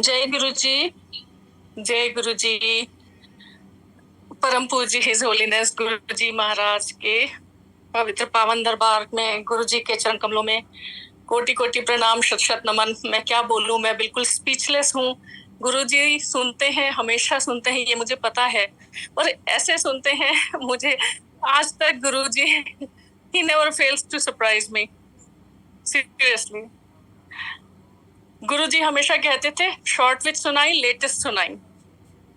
जय गुरु जी। जय गुरु जी। परम पूज्य हिज होलीनेस गुरु जी महाराज के पवित्र पावन दरबार में गुरु जी के चरण कमलों में कोटि कोटि प्रणाम, शत शत नमन। मैं क्या बोलूं, मैं बिल्कुल स्पीचलेस हूँ। गुरु जी सुनते हैं, हमेशा सुनते हैं, ये मुझे पता है, और ऐसे सुनते हैं मुझे आज तक गुरु जी ही never fails to surprise me, seriously. Guru ji हमेशा कहते थे शॉर्ट विच सुनाई, लेटेस्ट सुनाई।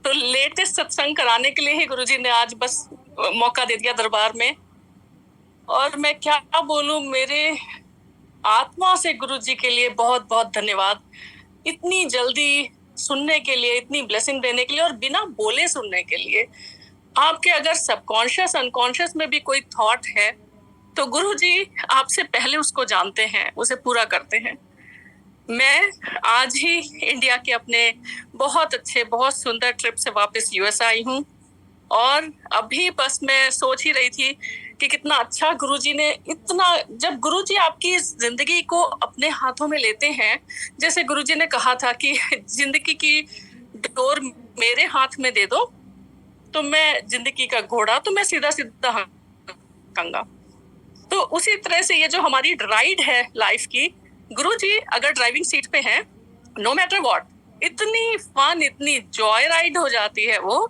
तो लेटेस्ट सत्संग कराने के लिए ही गुरुजी ने आज बस मौका दे दिया दरबार में। और मैं क्या बोलूं, मेरे आत्मा से गुरुजी के लिए बहुत बहुत धन्यवाद। इतनी जल्दी सुनने के लिए, इतनी ब्लेसिंग देने के लिए, और बिना बोले सुनने के लिए। आपके अगर सबकॉन्शियस अनकॉन्शियस में भी कोई थॉट है तो गुरुजी आपसे पहले उसको जानते हैं, उसे पूरा करते हैं। मैं आज ही इंडिया के अपने बहुत अच्छे, बहुत सुंदर ट्रिप से वापस यूएस आई हूँ। और अभी बस मैं सोच ही रही थी कि कितना अच्छा गुरुजी ने इतना, जब गुरुजी आपकी जिंदगी को अपने हाथों में लेते हैं, जैसे गुरुजी ने कहा था कि जिंदगी की डोर मेरे हाथ में दे दो तो मैं जिंदगी का घोड़ा तो मैं सीधा सीधा हाँकूंगा। तो उसी तरह से ये जो हमारी राइड है लाइफ की, गुरुजी अगर ड्राइविंग सीट पे हैं, नो मैटर व्हाट, इतनी फन, इतनी जॉय राइड हो जाती है वो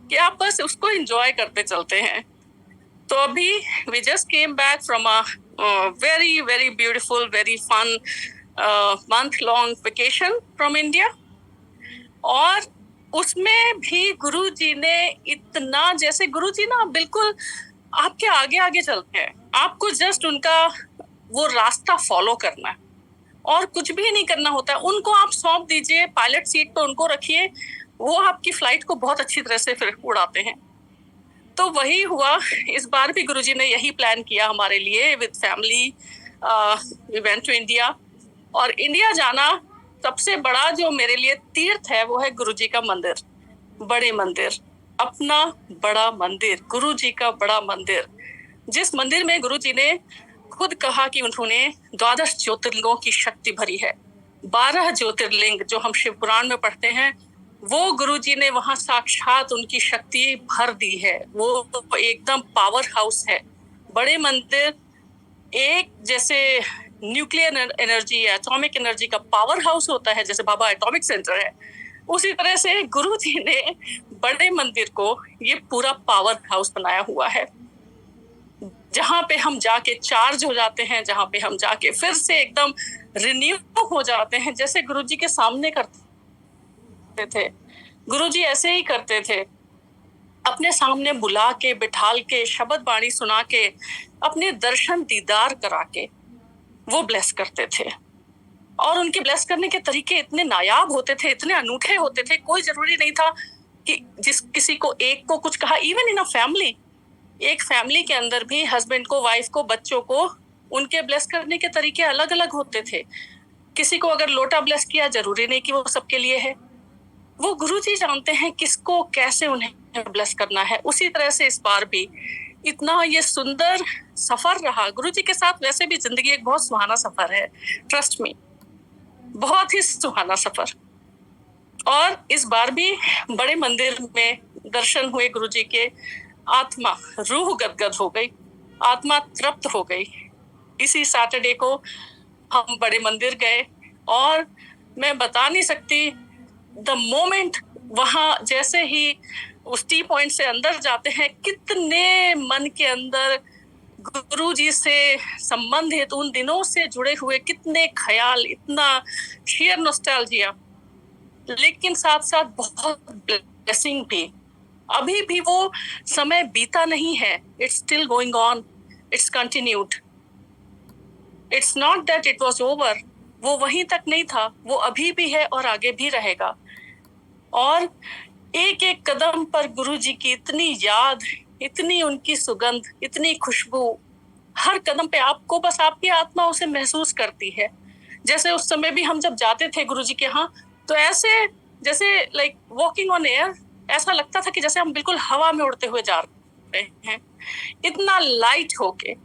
कि आप बस उसको एंजॉय करते चलते हैं। तो अभी we just came back from a very very beautiful, very fun month long vacation from India. और उसमें भी गुरुजी ने इतना, जैसे गुरुजी ना बिल्कुल आपके आगे आगे चलते हैं, आपको जस्ट उनका वो रास्ता फॉलो करना है और कुछ भी नहीं करना होता है। उनको आप सौंप दीजिए, पायलट सीट पे उनको रखिए, वो आपकी फ्लाइट को बहुत अच्छी तरह से फिर उड़ाते हैं। तो वही हुआ, इस बार भी गुरुजी ने यही प्लान किया हमारे लिए with family. We went to India. और इंडिया जाना सबसे बड़ा जो मेरे लिए तीर्थ है वो है गुरुजी का मंदिर, बड़े मंदिर, अपना बड़ा मंदिर, गुरुजी का बड़ा मंदिर, जिस मंदिर में गुरुजी ने खुद कहा कि उन्होंने 12 ज्योतिर्लिंगों की शक्ति भरी है। 12 ज्योतिर्लिंग जो हम शिव पुराण में पढ़ते हैं, वो गुरुजी ने वहां साक्षात उनकी शक्ति भर दी है। वो एकदम पावर हाउस है। बड़े मंदिर एक जैसे न्यूक्लियर एनर्जी या एटॉमिक एनर्जी का पावर हाउस होता है, जैसे बाबा एटॉमिक सेंटर है, उसी तरह से गुरुजी ने बड़े मंदिर को ये पूरा पावर हाउस बनाया हुआ है, जहां पे हम जाके चार्ज हो जाते हैं, जहां पे हम जाके फिर से एकदम रिन्यू हो जाते हैं, जैसे गुरुजी के सामने करते थे। गुरुजी ऐसे ही करते थे, अपने सामने बुला के, बिठाल के, शब्द बाणी सुना के, अपने दर्शन दीदार करा के वो ब्लेस करते थे। और उनके ब्लेस करने के तरीके इतने नायाब होते थे, इतने अनूठे होते थे। कोई जरूरी नहीं था कि जिस किसी को एक को कुछ कहा। इवन इन अ फैमिली, एक फैमिली के अंदर भी हस्बैंड को, वाइफ को, बच्चों को, उनके ब्लेस करने के तरीके अलग अलग होते थे। किसी को अगर लोटा ब्लेस किया, जरूरी नहीं कि वो सबके लिए है। वो गुरुजी जानते हैं किसको कैसे उन्हें ब्लेस करना है। उसी तरह से इस बार भी इतना ये सुंदर सफर रहा गुरुजी के साथ। वैसे भी जिंदगी एक बहुत सुहाना सफर है, ट्रस्ट मी, बहुत ही सुहाना सफर। और इस बार भी बड़े मंदिर में दर्शन हुए गुरुजी के, आत्मा, रूह गदगद हो गई, आत्मा तृप्त हो गई। इसी सैटरडे को हम बड़े मंदिर गए और मैं बता नहीं सकती, द मोमेंट वहां जैसे ही उस टी पॉइंट से अंदर जाते हैं, कितने मन के अंदर गुरुजी से संबंधित उन दिनों से जुड़े हुए कितने ख्याल, इतना शेयर नॉस्टैल्जिया, लेकिन साथ साथ बहुत ब्लेसिंग भी। अभी भी वो समय बीता नहीं है, it's still going on, it's continued, it's not that it was over. वो वहीं तक नहीं था, वो अभी भी है और आगे भी रहेगा। और एक एक कदम पर गुरुजी की इतनी याद, इतनी उनकी सुगंध, इतनी खुशबू, हर कदम पे आपको बस आपकी आत्मा उसे महसूस करती है। जैसे उस समय भी हम जब जाते थे गुरुजी के यहाँ, तो ऐसे जैसे लाइक वॉकिंग ऑन एयर, ऐसा लगता था कि जैसे हम बिल्कुल हवा में उड़ते हुए जा रहे हैं, इतना लाइट होके।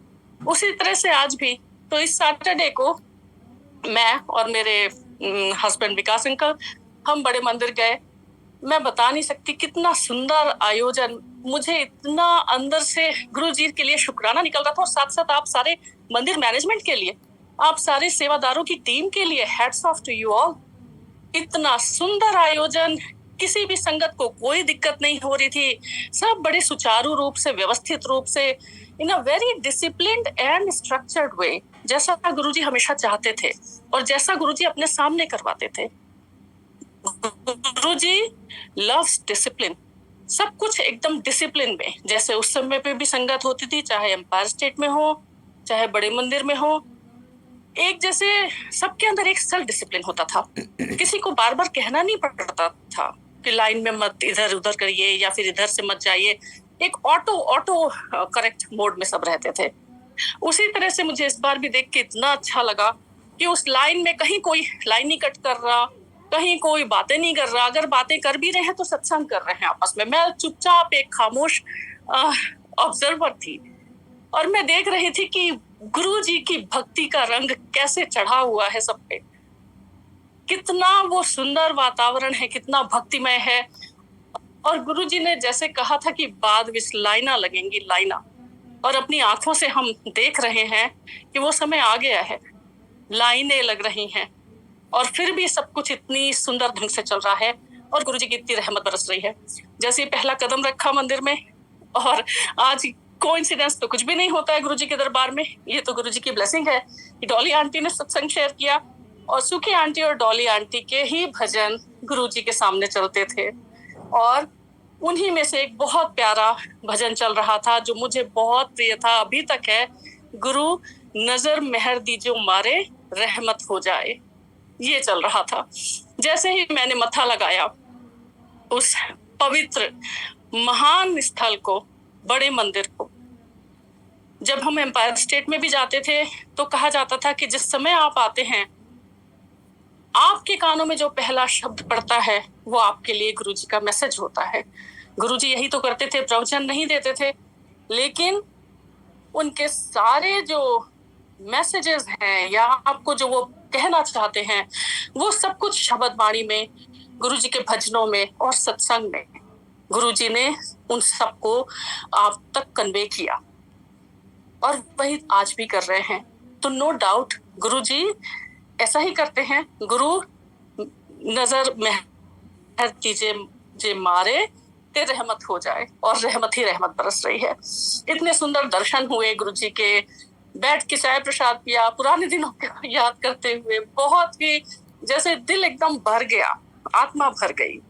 उसी तरह से आज भी, तो इस सैटरडे को मैं और मेरे हस्बैंड विकास अंकल, हम बड़े मंदिर गए। मैं बता नहीं सकती कितना सुंदर आयोजन, मुझे इतना अंदर से गुरु जी के लिए शुक्राना निकल रहा था, और साथ साथ आप सारे मंदिर मैनेजमेंट के लिए, आप सारे सेवादारों की टीम के लिए hats off to you all. इतना सुंदर आयोजन, किसी भी संगत को कोई दिक्कत नहीं हो रही थी, सब बड़े सुचारू रूप से, व्यवस्थित रूप से, in a very disciplined and structured way, जैसा गुरुजी हमेशा चाहते थे और जैसा गुरुजी अपने सामने करवाते थे। गुरुजी लव्स डिसिप्लिन, सब कुछ एकदम डिसिप्लिन में, जैसे उस समय पे भी संगत होती थी, चाहे एम्पायर स्टेट में हो, चाहे बड़े मंदिर में हो, एक जैसे सबके अंदर एक सेल्फ डिसिप्लिन होता था। किसी को बार बार कहना नहीं पड़ता था कि लाइन में मत इधर उधर करिए या फिर इधर से मत जाइए। एक ऑटो करेक्ट मोड में सब रहते थे। उसी तरह से मुझे इस बार भी देख के इतना अच्छा लगा कि उस लाइन में कहीं कोई लाइन नहीं कट कर रहा, कहीं कोई बातें नहीं कर रहा। अगर बातें कर भी रहे हैं तो सत्संग कर रहे हैं आपस में। मैं चुपचाप एक खामोश ऑब्जर्वर थी और मैं देख रही थी कि गुरु जी की भक्ति का रंग कैसे चढ़ा हुआ है सब पे। कितना वो सुंदर वातावरण है, कितना भक्तिमय है। और गुरु जी ने जैसे कहा था कि बाद विच लाइना लगेंगी, लाइना, और अपनी आंखों से हम देख रहे हैं कि वो समय आ गया है, लाइनें लग रही हैं और फिर भी सब कुछ इतनी सुंदर ढंग से चल रहा है और गुरु जी की इतनी रहमत बरस रही है। जैसे पहला कदम रखा मंदिर में और आज कोइंसिडेंस तो कुछ भी नहीं होता है गुरुजी के दरबार में, ये तो गुरुजी की ब्लेसिंग है कि डॉली आंटी ने सत्संग शेयर किया और सुखी आंटी और डॉली आंटी के ही भजन गुरुजी के सामने चलते थे और उन्हीं में से एक बहुत प्यारा भजन चल रहा था जो मुझे बहुत प्रिय था, अभी तक है। गुरु नजर मेहर दीजो मारे, रहमत हो जाए, ये चल रहा था। जैसे ही मैंने मत्था लगाया उस पवित्र महान स्थल को, बड़े मंदिर को, जब हम एम्पायर स्टेट में भी जाते थे तो कहा जाता था कि जिस समय आप आते हैं, आपके कानों में जो पहला शब्द पड़ता है वो आपके लिए गुरुजी का मैसेज होता है। गुरुजी यही तो करते थे, प्रवचन नहीं देते थे, लेकिन उनके सारे जो मैसेजेस हैं या आपको जो वो कहना चाहते हैं वो सब कुछ शब्द वाणी में, गुरुजी के भजनों में और सत्संग में गुरुजी ने उन सबको आप तक कन्वे किया और वही आज भी कर रहे हैं। तो नो डाउट गुरुजी ऐसा ही करते हैं। गुरु नजर मेहर कीजिए जे मारे ते रहमत हो जाए, और रहमत ही रहमत बरस रही है। इतने सुंदर दर्शन हुए गुरुजी के, बैठ के चाय प्रसाद पिया, पुराने दिनों को याद करते हुए बहुत ही जैसे दिल एकदम भर गया, आत्मा भर गई।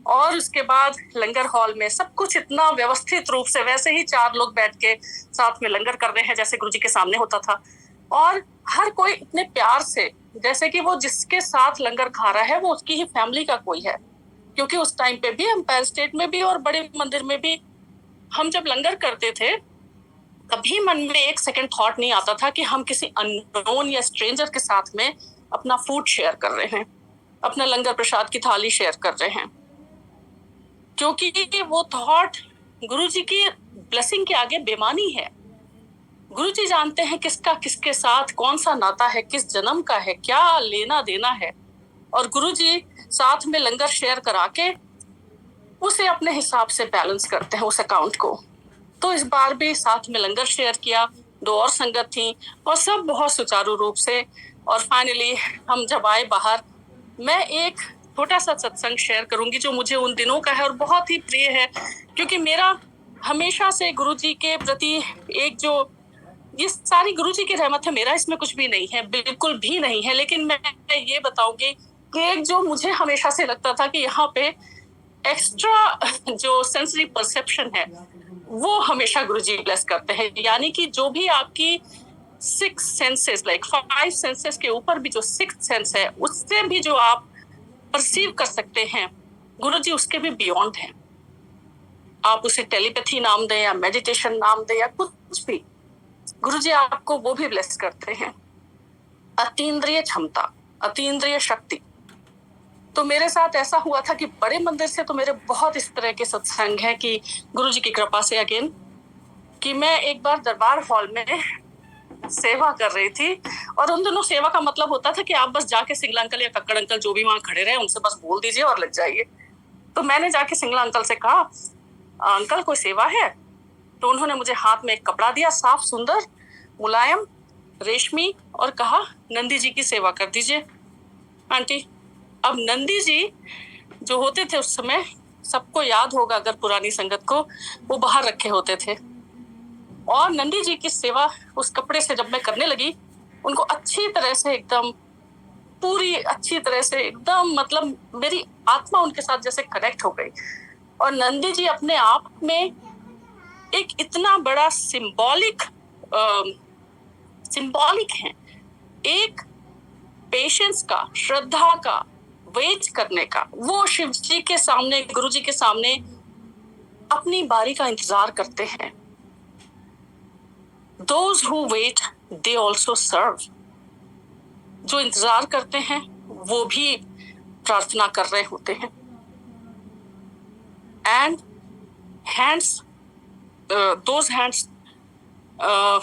और उसके बाद लंगर हॉल में सब कुछ इतना व्यवस्थित रूप से, वैसे ही 4 लोग बैठ के साथ में लंगर कर रहे हैं जैसे गुरुजी के सामने होता था, और हर कोई इतने प्यार से, जैसे कि वो जिसके साथ लंगर खा रहा है वो उसकी ही फैमिली का कोई है। क्योंकि उस टाइम पे भी एम्पायर स्टेट में भी और बड़े मंदिर में भी हम जब लंगर करते थे कभी मन में एक सेकंड थॉट नहीं आता था कि हम किसी अननोन या स्ट्रेंजर के साथ में अपना फूड शेयर कर रहे हैं, अपना लंगर प्रसाद की थाली शेयर कर रहे हैं। क्योंकि वो थॉट गुरुजी की ब्लेसिंग के आगे बेमानी है। गुरुजी जानते हैं किसका किसके साथ कौन सा नाता है, किस जन्म का है, क्या लेना देना है, और गुरुजी साथ में लंगर शेयर करा के उसे अपने हिसाब से बैलेंस करते हैं उस अकाउंट को। तो इस बार भी साथ में लंगर शेयर किया, 2 और संगत थी और सब बहुत सुचारू रूप से। और फाइनली हम जब आए बाहर, मैं एक छोटा सा सत्संग शेयर करूंगी जो मुझे उन दिनों का है और बहुत ही प्रिय है, क्योंकि मेरा हमेशा से गुरुजी के प्रति एक जो ये सारी गुरुजी की रहमत है, मेरा इसमें कुछ भी नहीं है, बिल्कुल भी नहीं है। लेकिन मैं ये बताऊंगी कि एक जो मुझे हमेशा से लगता था कि यहाँ पे एक्स्ट्रा जो सेंसरी परसेप्शन है वो हमेशा गुरुजी ब्लेस करते हैं। यानी कि जो भी आपकी 6 सेंसेस, लाइक 5 सेंसेस के ऊपर भी जो 6th सेंस है, उससे भी जो आप परसीव कर सकते हैं, गुरुजी उसके भी बियॉन्ड हैं। आप उसे टेलीपैथी नाम दें या मेडिटेशन नाम दें या कुछ भी, गुरुजी आपको वो भी ब्लेस करते हैं। अतीन्द्रिय क्षमता, अतीन्द्रिय शक्ति। तो मेरे साथ ऐसा हुआ था कि बड़े मंदिर से तो मेरे बहुत इस तरह के सत्संग हैं कि गुरुजी की कृपा से अगेन, कि मैं एक बार दरबार हॉल में सेवा कर रही थी। और उन दिनों सेवा का मतलब होता था कि आप बस जाके सिंगला अंकल या कक्कड़ अंकल जो भी वहां खड़े रहे उनसे बस बोल दीजिए और लग जाइए। तो मैंने जाके सिंगला अंकल से कहा, अंकल कोई सेवा है? तो उन्होंने मुझे हाथ में एक कपड़ा दिया, साफ सुंदर मुलायम रेशमी, और कहा नंदी जी की सेवा कर दीजिए आंटी। अब नंदी जी जो होते थे उस समय, सबको याद होगा अगर पुरानी संगत को, वो बाहर रखे होते थे। और नंदी जी की सेवा उस कपड़े से जब मैं करने लगी, उनको अच्छी तरह से एकदम पूरी अच्छी तरह से एकदम मतलब मेरी आत्मा उनके साथ जैसे कनेक्ट हो गई। और नंदी जी अपने आप में एक इतना बड़ा सिंबॉलिक है, एक पेशेंस का, श्रद्धा का, वेट करने का। वो शिव जी के सामने, गुरु जी के सामने अपनी बारी का इंतजार करते हैं। Those who wait, they also serve. जो इंतजार करते हैं वो भी प्रार्थना कर रहे होते हैं। And hands, those hands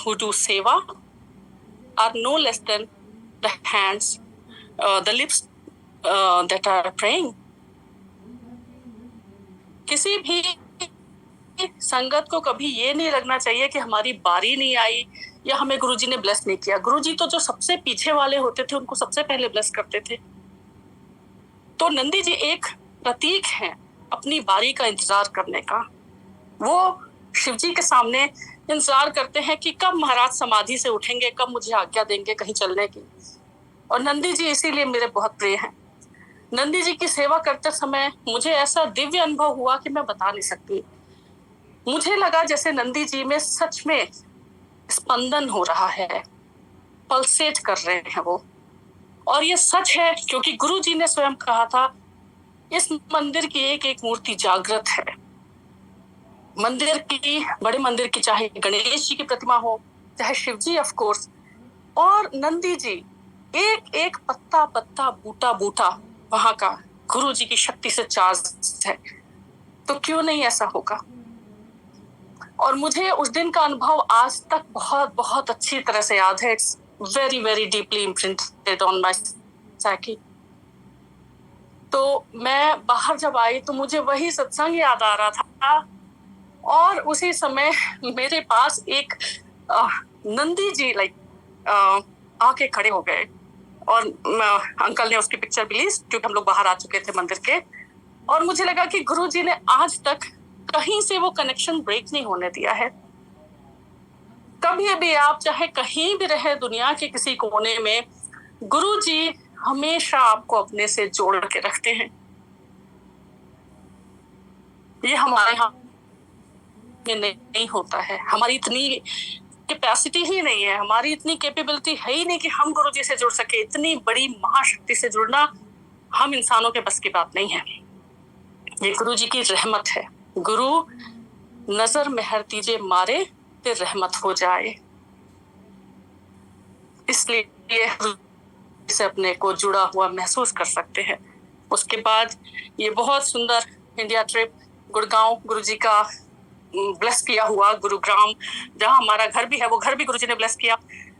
who do seva are no less than the hands, the lips that are praying. किसी भी संगत को कभी ये नहीं लगना चाहिए कि हमारी बारी नहीं आई या हमें गुरुजी ने ब्लेस नहीं किया। गुरुजी तो जो सबसे पीछे वाले होते थे उनको सबसे पहले ब्लेस करते थे। तो नंदी जी एक प्रतीक है अपनी बारी का इंतजार करने का। वो शिव जी के सामने इंतजार करते हैं कि कब महाराज समाधि से उठेंगे, कब मुझे आज्ञा देंगे कहीं चलने की। और नंदी जी इसीलिए मेरे बहुत प्रिय हैं। नंदी जी की सेवा करते समय मुझे ऐसा दिव्य अनुभव हुआ कि मैं बता नहीं सकती। मुझे लगा जैसे नंदी जी में सच में स्पंदन हो रहा है, पल्सेट कर रहे हैं वो। और ये सच है क्योंकि गुरु जी ने स्वयं कहा था, इस मंदिर की एक एक मूर्ति जागृत है। मंदिर की, बड़े मंदिर की, चाहे गणेश जी की प्रतिमा हो, चाहे शिव जी ऑफ कोर्स, और नंदी जी, एक एक पत्ता पत्ता, बूटा बूटा वहां का गुरु जी की शक्ति से चार्ज है। तो क्यों नहीं ऐसा होगा? और मुझे उस दिन का अनुभव आज तक बहुत बहुत अच्छी तरह से याद है। It's very very deeply imprinted on my psyche. तो मैं बाहर जब आई तो मुझे वही सत्संग याद आ रहा था, और उसी समय मेरे पास एक नंदी जी आके खड़े हो गए। और अंकल ने उसकी पिक्चर भी ली क्योंकि हम लोग बाहर आ चुके थे मंदिर के। और मुझे लगा कि गुरु जी ने आज तक कहीं से वो कनेक्शन ब्रेक नहीं होने दिया है। कभी भी आप चाहे कहीं भी रहे दुनिया के किसी कोने में, गुरु जी हमेशा आपको अपने से जोड़ के रखते हैं। ये हमारे यहाँ में नहीं होता है। हमारी इतनी कैपेसिटी ही नहीं है, हमारी इतनी कैपेबिलिटी है ही नहीं कि हम गुरु जी से जुड़ सके। इतनी बड़ी महाशक्ति से जुड़ना हम इंसानों के बस की बात नहीं है। ये गुरु जी की रहमत है। गुरु नजर मेहर दीजिए मारे ते रहमत हो जाए। इसलिए से अपने को जुड़ा हुआ महसूस कर सकते हैं। उसके बाद ये बहुत सुंदर इंडिया ट्रिप, गुड़गांव गुरुजी का ब्लेस किया हुआ गुरुग्राम, जहाँ हमारा घर भी है, वो घर भी गुरुजी ने ब्लेस किया।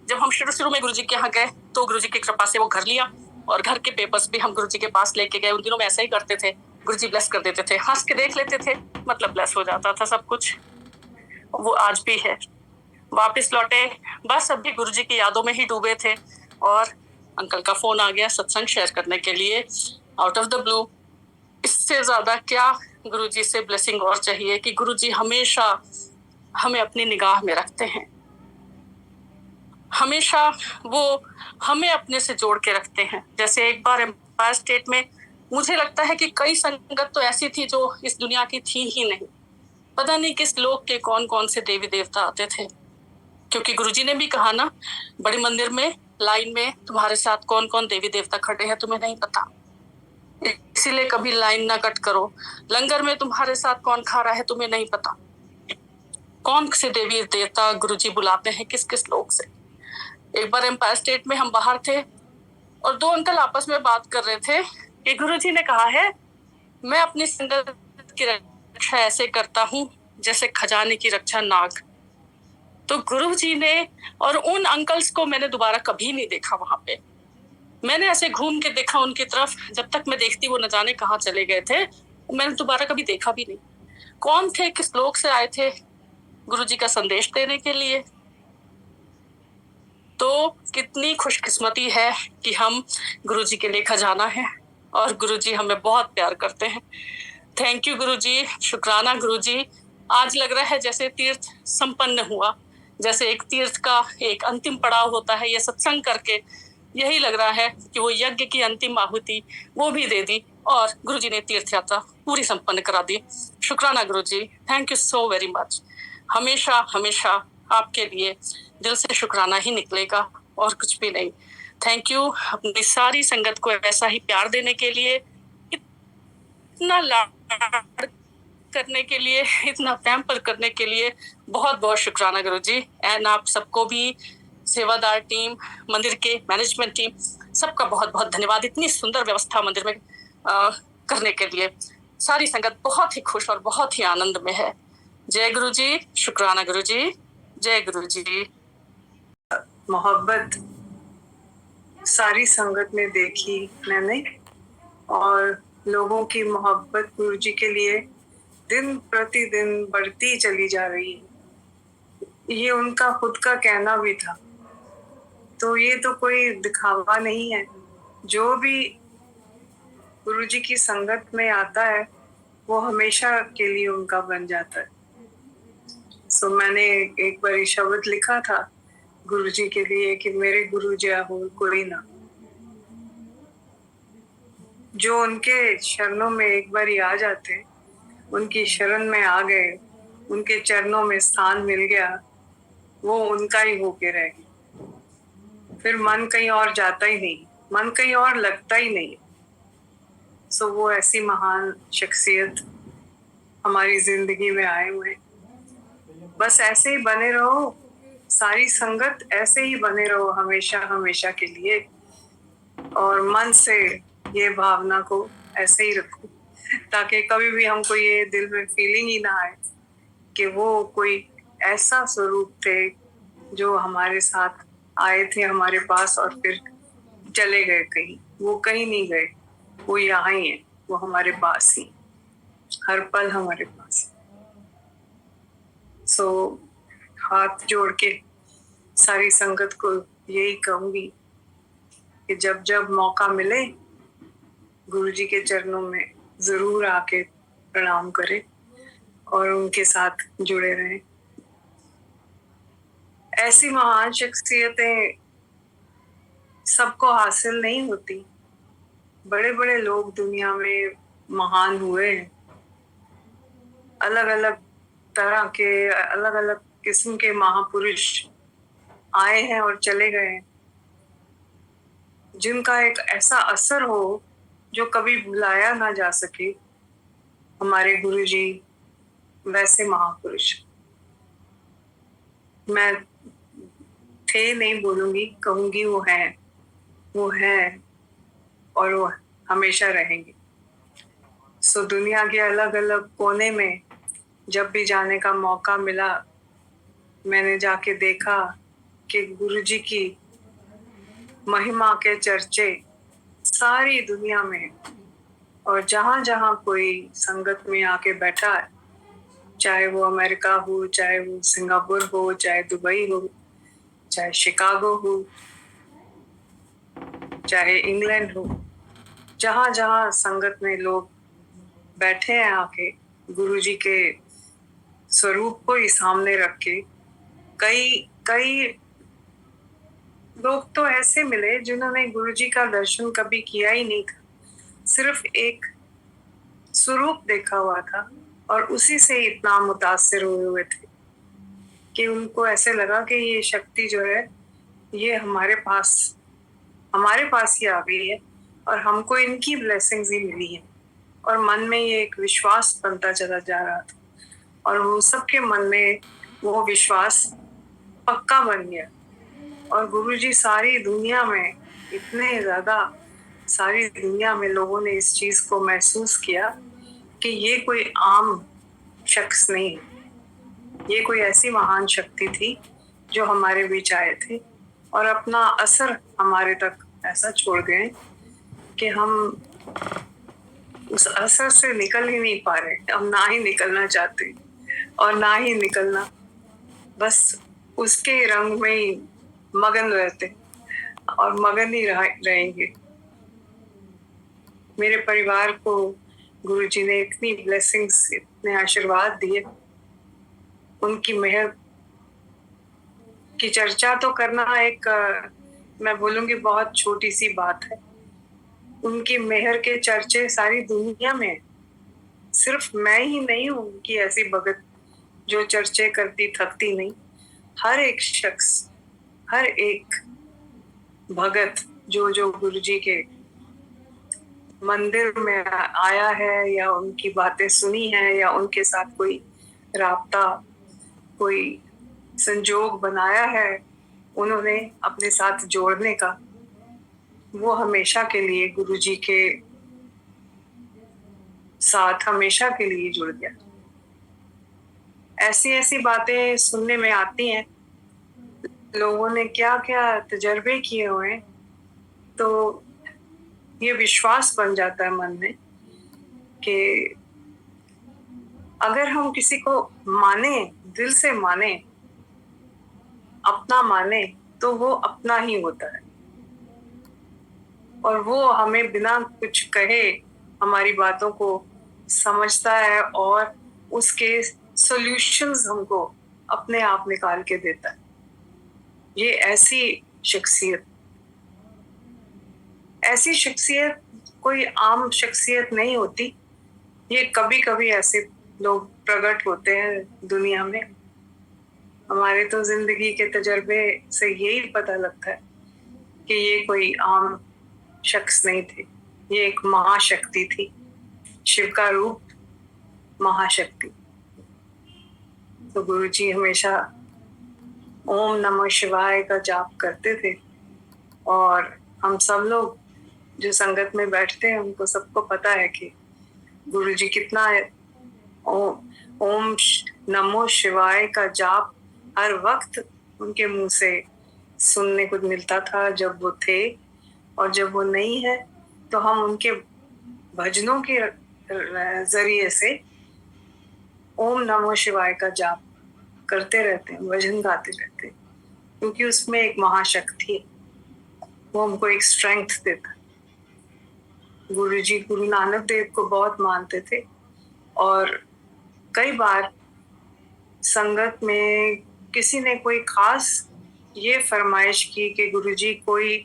जब हम शुरू में गुरुजी के यहाँ गए तो गुरुजी की कृपा से वो घर लिया, और घर के पेपर्स भी हम गुरुजी के पास लेके गए। उन दिनों में ऐसा ही करते थे, गुरुजी ब्लेस कर देते थे, हंस के देख लेते थे, मतलब ब्लेस हो जाता था सब कुछ। वो आज भी है। वापस लौटे, बस अभी गुरुजी की यादों में ही डूबे थे, और अंकल का फोन आ गया सत्संग शेयर करने के लिए आउट ऑफ द ब्लू। इससे ज्यादा क्या गुरुजी से ब्लेसिंग और चाहिए कि गुरुजी हमेशा हमें अपनी निगाह में रखते हैं। हमेशा वो हमें अपने से जोड़ के रखते हैं। जैसे एक बार एम्पायर स्टेट में मुझे लगता है कि कई संगत तो ऐसी थी जो इस दुनिया की थी ही नहीं। पता नहीं किस लोक के कौन कौन से देवी देवता आते थे, क्योंकि गुरुजी ने भी कहा ना, बड़े मंदिर में लाइन में तुम्हारे साथ कौन कौन देवी देवता खड़े हैं तुम्हें नहीं पता, इसीलिए कभी लाइन ना कट करो। लंगर में तुम्हारे साथ कौन खा रहा है तुम्हें नहीं पता, कौन से देवी देवता गुरुजी बुलाते हैं किस किस लोग से। एक बार एम्पायर स्टेट में हम बाहर थे और दो अंकल आपस में बात कर रहे थे कि गुरुजी ने कहा है, मैं अपनी संगत की रक्षा ऐसे करता हूँ जैसे खजाने की रक्षा नाग। तो गुरुजी ने, और उन अंकल्स को मैंने दोबारा कभी नहीं देखा वहां पे। मैंने ऐसे घूम के देखा उनकी तरफ, जब तक मैं देखती वो न जाने कहाँ चले गए थे, मैंने दोबारा कभी देखा भी नहीं। कौन थे, किस लोग से आए थे? गुरुजी का संदेश देने के लिए। तो कितनी खुशकिस्मती है कि हम गुरुजी के लिए खजाना है, और गुरुजी हमें बहुत प्यार करते हैं। थैंक यू गुरुजी, शुक्राना गुरुजी। आज लग रहा है जैसे तीर्थ संपन्न हुआ, जैसे एक तीर्थ का एक अंतिम पड़ाव होता है। ये सत्संग करके यही लग रहा है कि वो यज्ञ की अंतिम आहुति वो भी दे दी, और गुरुजी ने तीर्थ यात्रा पूरी संपन्न करा दी। शुक्राना Guruji, thank you so very much. हमेशा हमेशा आपके लिए दिल से शुक्राना ही निकलेगा, और कुछ भी नहीं। थैंक यू अपनी सारी संगत को ऐसा ही प्यार देने के लिए, इतना लाड करने के लिए, इतना पैम्पर करने के लिए। बहुत बहुत शुक्राना गुरुजी। एंड आप सबको भी, सेवादार टीम, मंदिर के मैनेजमेंट टीम, सबका बहुत बहुत धन्यवाद। इतनी सुंदर व्यवस्था मंदिर में करने के लिए। सारी संगत बहुत ही खुश और बहुत ही आनंद में है। जय गुरुजी, शुक्राना गुरुजी, जय गुरुजी। मोहब्बत सारी संगत में देखी मैंने, और लोगों की मोहब्बत गुरुजी के लिए दिन प्रतिदिन बढ़ती चली जा रही है। ये उनका खुद का कहना भी था, तो ये तो कोई दिखावा नहीं है। जो भी गुरुजी की संगत में आता है वो हमेशा के लिए उनका बन जाता है। सो मैंने एक बार शब्द लिखा था गुरुजी के लिए कि मेरे गुरु जया हो कोई ना। जो उनके चरणों में एक बार ही आ जाते हैं, उनकी शरण में आ गए, उनके चरणों में स्थान मिल गया, वो उनका ही होके रह गया। फिर मन कहीं और जाता ही नहीं, मन कहीं और लगता ही नहीं। सो वो ऐसी महान शख्सियत हमारी जिंदगी में आए हुए। बस ऐसे ही बने रहो, सारी संगत ऐसे ही बने रहो हमेशा हमेशा के लिए, और मन से ये भावना को ऐसे ही रखो, ताकि कभी भी हमको ये दिल में फीलिंग ही ना आए कि वो कोई ऐसा स्वरूप थे जो हमारे साथ आए थे हमारे पास और फिर चले गए कहीं। वो कहीं नहीं गए, वो यहाँ ही है, वो हमारे पास ही, हर पल हमारे पास। सो हाथ जोड़ के सारी संगत को यही कहूंगी कि जब जब मौका मिले गुरुजी के चरणों में जरूर आके प्रणाम करें और उनके साथ जुड़े रहें। ऐसी महान शख्सियतें सबको हासिल नहीं होती। बड़े बड़े लोग दुनिया में महान हुए हैं, अलग अलग तरह के, अलग अलग किस्म के महापुरुष आए हैं और चले गए हैं, जिनका एक ऐसा असर हो जो कभी भुलाया ना जा सके। हमारे गुरुजी वैसे महापुरुष। मैं थे नहीं बोलूंगी, कहूंगी वो हैं, वो हैं और वो हमेशा रहेंगे। सो दुनिया के अलग अलग कोने में जब भी जाने का मौका मिला, मैंने जाके देखा कि गुरुजी की महिमा के चर्चे सारी दुनिया में, और जहाँ जहाँ कोई संगत में आके बैठा है, चाहे वो अमेरिका हो, चाहे वो सिंगापुर हो, चाहे दुबई हो, चाहे शिकागो हो, चाहे इंग्लैंड हो, जहाँ जहाँ संगत में लोग बैठे हैं आके गुरुजी के स्वरूप को ही सामने रख के, कई लोग तो ऐसे मिले जिन्होंने गुरुजी का दर्शन कभी किया ही नहीं था, सिर्फ एक स्वरूप देखा हुआ था और उसी से इतना मुतासिर हुए थे कि उनको ऐसे लगा कि ये शक्ति जो है ये हमारे पास ही आ गई है और हमको इनकी ब्लेसिंग्स ही मिली है। और मन में ये एक विश्वास बनता चला जा रहा था, और वो सबके मन में वो विश्वास पक्का बन गया। और गुरुजी सारी दुनिया में, इतने ज्यादा सारी दुनिया में लोगों ने इस चीज को महसूस किया कि ये कोई आम शख्स नहीं, ये कोई ऐसी महान शक्ति थी जो हमारे बीच आए थे और अपना असर हमारे तक ऐसा छोड़ गए कि हम उस असर से निकल ही नहीं पा रहे, हम ना ही निकलना चाहते और ना ही निकलना, बस उसके रंग में ही मगन रहते और मगन ही रहेंगे। मेरे परिवार को गुरुजी ने इतनी ब्लेसिंग्स, इतने आशीर्वाद दिए, उनकी मेहर की चर्चा तो करना एक मैं बोलूंगी बहुत छोटी सी बात है। उनकी मेहर के चर्चे सारी दुनिया में है। सिर्फ मैं ही नहीं हूँ उनकी ऐसी भगत जो चर्चे करती थकती नहीं। हर एक शख्स, हर एक भगत जो गुरुजी के मंदिर में आया है या उनकी बातें सुनी है या उनके साथ कोई राब्ता, कोई संजोग बनाया है उन्होंने अपने साथ जोड़ने का, वो हमेशा के लिए गुरुजी के साथ हमेशा के लिए जुड़ गया। ऐसी ऐसी बातें सुनने में आती हैं, लोगों ने क्या क्या तजर्बे किए हुए हैं, तो ये विश्वास बन जाता है मन में कि अगर हम किसी को माने, दिल से माने, अपना माने, तो वो अपना ही होता है और वो हमें बिना कुछ कहे हमारी बातों को समझता है और उसके सॉल्यूशंस हमको अपने आप निकाल के देता है। ये ऐसी शख्सियत कोई आम शख्सियत नहीं होती। ये कभी कभी ऐसे लोग प्रकट होते हैं दुनिया में। हमारे तो जिंदगी के तजर्बे से यही पता लगता है कि ये कोई आम शख्स नहीं थे, ये एक महाशक्ति थी, शिव का रूप, महाशक्ति। तो गुरुजी हमेशा ओम नमः शिवाय का जाप करते थे और हम सब लोग जो संगत में बैठते हैं उनको सबको पता है कि गुरुजी कितना ओम नमो शिवाय का जाप हर वक्त उनके मुंह से सुनने को मिलता था जब वो थे, और जब वो नहीं है तो हम उनके भजनों के जरिए से ओम नमो शिवाय का जाप करते रहते हैं, भजन गाते रहते हैं, क्योंकि उसमें एक महाशक्ति है, वो हमको एक स्ट्रेंथ देता है। गुरुजी गुरु नानक देव को बहुत मानते थे और कई बार संगत में किसी ने कोई खास ये फरमाइश की कि गुरुजी कोई